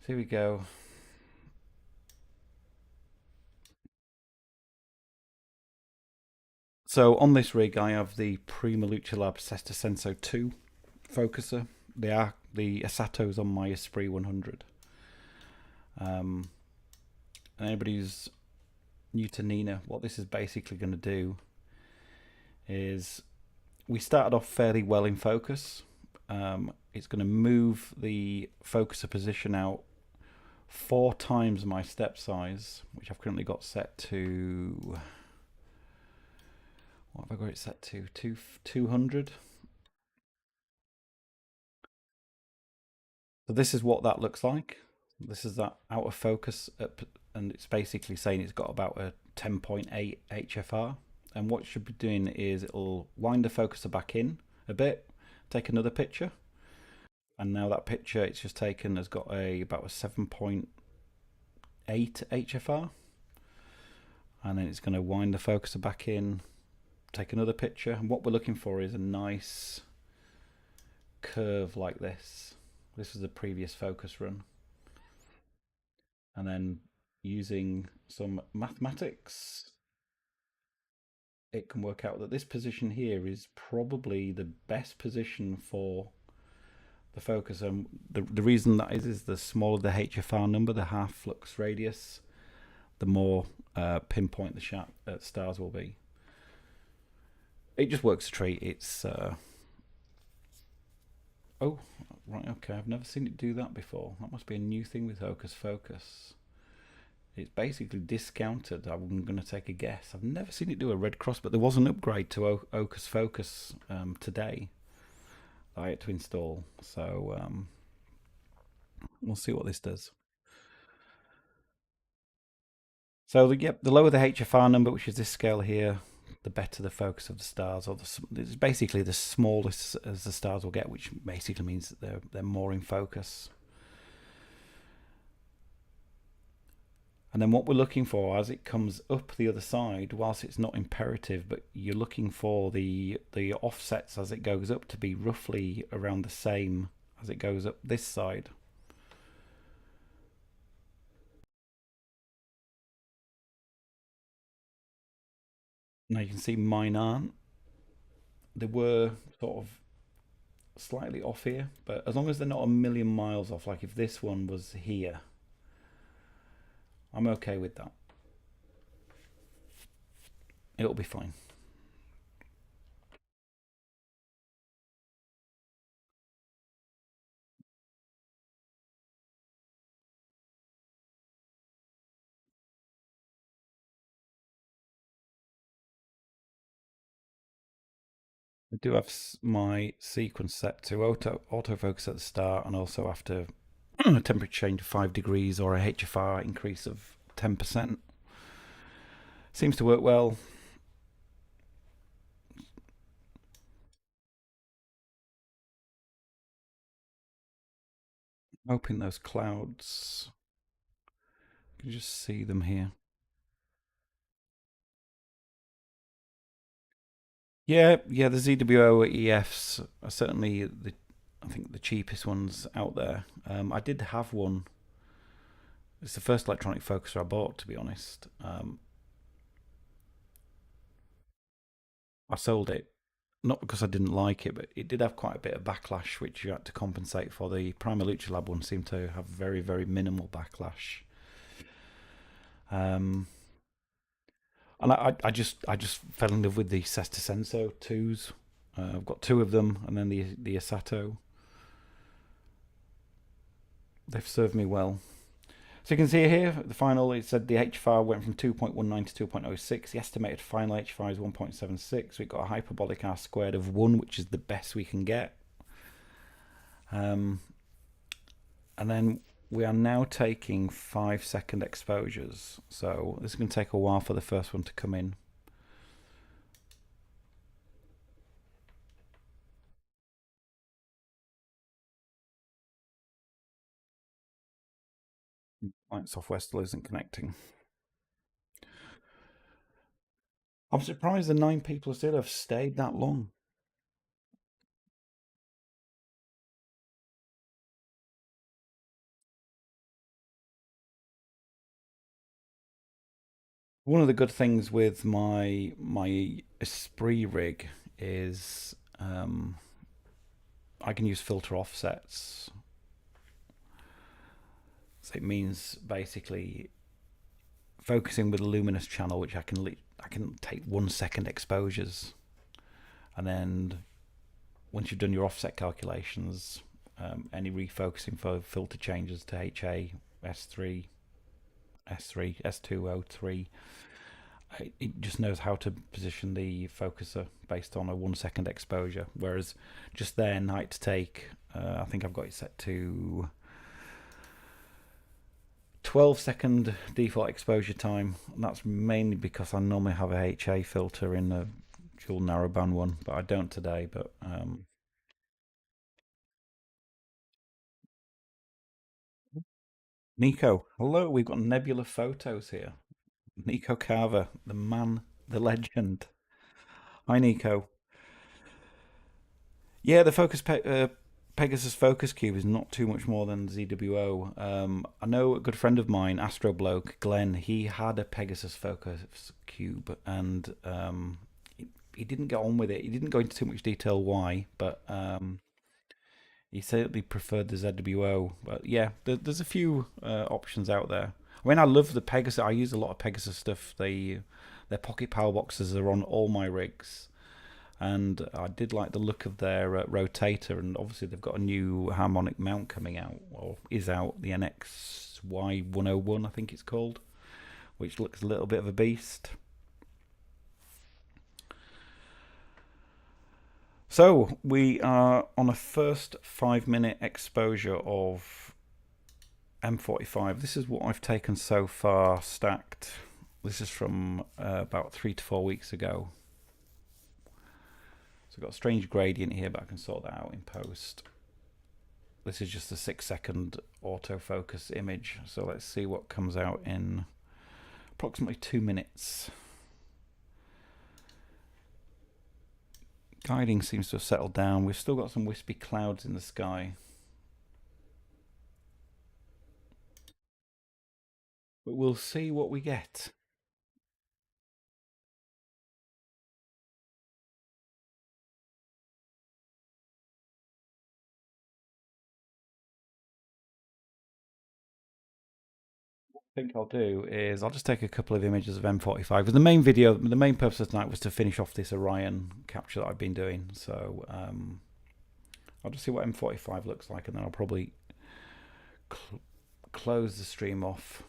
[SPEAKER 1] So here we go. So on this rig, I have the Primalucci Lab Sesta Senso 2 focuser. The Asato's on my Esprit 100. And anybody who's new to Nina, what this is basically going to do is we started off fairly well in focus. It's going to move the focuser position out 4 times my step size, which I've currently got set to. What have I got it set to? 200. So this is what that looks like. This is that out of focus, and it's basically saying it's got about a 10.8 HFR. And what it should be doing is it'll wind the focuser back in a bit, take another picture, and now that picture it's just taken has got about a 7.8 HFR, and then it's going to wind the focuser back in, take another picture, and what we're looking for is a nice curve like this. This is the previous focus run. And then using some mathematics, it can work out that this position here is probably the best position for the focus. And the reason that is the smaller the HFR number, the half flux radius, the more pinpoint the stars will be. It just works a treat. It's oh, right, okay. I've never seen it do that before. That must be a new thing with Hocus Focus. It's basically discounted. I'm going to take a guess. I've never seen it do a red cross, but there was an upgrade to Hocus Focus today that I had to install. So we'll see what this does. So the lower the HFR number, which is this scale here, the better the focus of the stars. It's basically the smallest as the stars will get, which basically means that they're more in focus. And then what we're looking for as it comes up the other side, whilst it's not imperative, but you're looking for the offsets as it goes up to be roughly around the same as it goes up this side. Now you can see mine aren't. They were sort of slightly off here, but as long as they're not a million miles off, like if this one was here, I'm okay with that. It'll be fine. I do have my sequence set to autofocus at the start, and also after a temperature change of 5 degrees or a HFR increase of 10%. Seems to work well. Hoping those clouds, you can just see them here. Yeah, the ZWO EFs are certainly I think the cheapest ones out there. I did have one. It's the first electronic focuser I bought, to be honest. I sold it not because I didn't like it, but it did have quite a bit of backlash, which you had to compensate for. The Prima Luce Lab one seemed to have very, very minimal backlash. Um, and I just fell in love with the Sesta Senso twos. I've got two of them, and then the Asato. They've served me well. So you can see here, the final, it said the HFR went from 2.19 to 2.06. The estimated final HFR is 1.76. We've got a hyperbolic R squared of 1, which is the best we can get. And then we are now taking 5-second exposures. So this is going to take a while for the first one to come in. Light software still isn't connecting. I'm surprised the 9 people still have stayed that long. One of the good things with my Esprit rig is I can use filter offsets. So it means basically focusing with a luminous channel, which I can take 1-second exposures, and then once you've done your offset calculations, any refocusing for filter changes to HA, S3, S3, S203, it just knows how to position the focuser based on a 1-second exposure. Whereas just then I had to take, I think I've got it set to 12-second default exposure time. And that's mainly because I normally have a HA filter in a dual narrowband one, but I don't today. But Nico, hello. We've got Nebula photos here. Nico Carver, the man, the legend. Hi, Nico. Yeah, the Pegasus Focus Cube is not too much more than ZWO. I know a good friend of mine, Astro Bloke Glenn. He had a Pegasus Focus Cube, and he didn't get on with it. He didn't go into too much detail why, but he said he preferred the ZWO. But yeah, there's a few options out there. I mean, I love the Pegasus. I use a lot of Pegasus stuff. Their pocket power boxes are on all my rigs, and I did like the look of their rotator. And obviously, they've got a new harmonic mount coming out, or is out, the NXY101, I think it's called, which looks a little bit of a beast. So we are on a first 5-minute exposure of M45. This is what I've taken so far stacked. This is from about 3 to 4 weeks ago. So I've got a strange gradient here, but I can sort that out in post. This is just a 6-second autofocus image. So let's see what comes out in approximately 2 minutes. Guiding seems to have settled down. We've still got some wispy clouds in the sky. But we'll see what we get. think I'll do is I'll just take a couple of images of M45. Because the main purpose of tonight was to finish off this Orion capture that I've been doing. So I'll just see what M45 looks like, and then I'll probably close the stream off.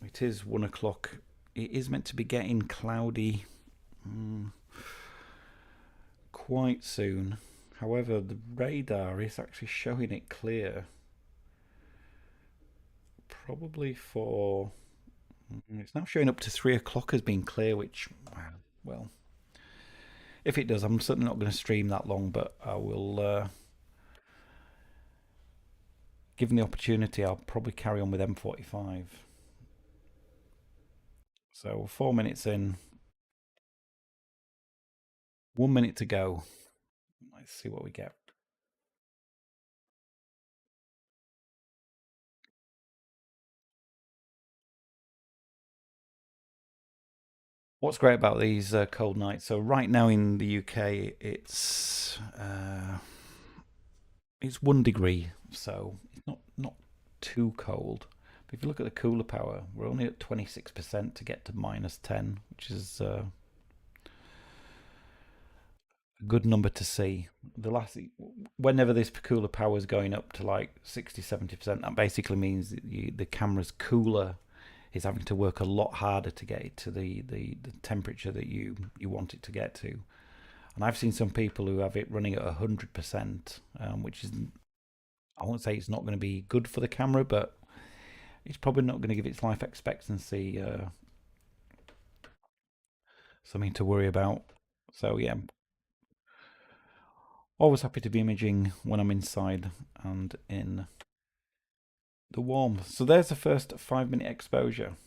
[SPEAKER 1] It is 1 o'clock. It is meant to be getting cloudy quite soon. However, the radar is actually showing it clear. Probably for... It's now showing up to 3 o'clock as being clear, which, well, if it does, I'm certainly not going to stream that long, but I will, given the opportunity, I'll probably carry on with M45. So 4 minutes in, 1 minute to go. Let's see what we get. What's great about these cold nights? So right now in the UK, it's 1 degree, so it's not too cold. But if you look at the cooler power, we're only at 26% to get to -10, which is a good number to see. Whenever this cooler power is going up to like 60-70%, that basically means that the camera's cooler is having to work a lot harder to get it to the temperature that you want it to get to. And I've seen some people who have it running at 100%, which is, I won't say it's not going to be good for the camera, but it's probably not going to give its life expectancy something to worry about. So yeah, always happy to be imaging when I'm inside and in the warm. So there's the first 5-minute exposure.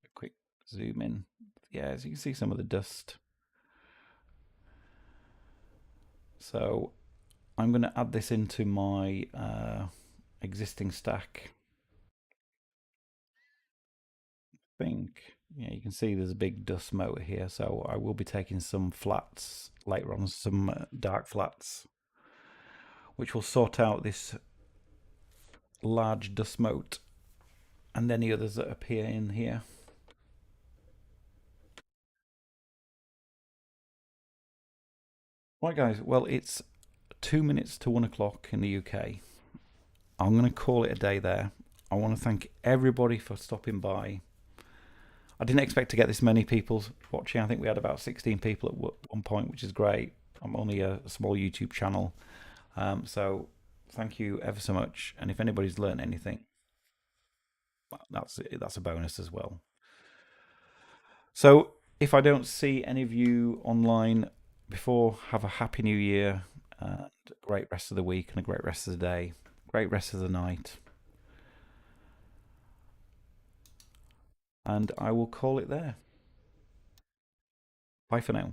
[SPEAKER 1] A quick zoom in. Yeah, as you can see some of the dust. So I'm going to add this into my existing stack. I think, yeah, you can see there's a big dust motor here, so I will be taking some flats later on, some dark flats, which will sort out this large dust mote and any others that appear in here. Right guys, well, it's 2 minutes to 1 o'clock in the UK. I'm going to call it a day there. I want to thank everybody for stopping by. I didn't expect to get this many people watching. I think we had about 16 people at one point, which is great. I'm only a small YouTube channel. So thank you ever so much. And if anybody's learned anything, that's a bonus as well. So if I don't see any of you online before, have a happy new year and a great rest of the week and a great rest of the day, great rest of the night. And I will call it there. Bye for now.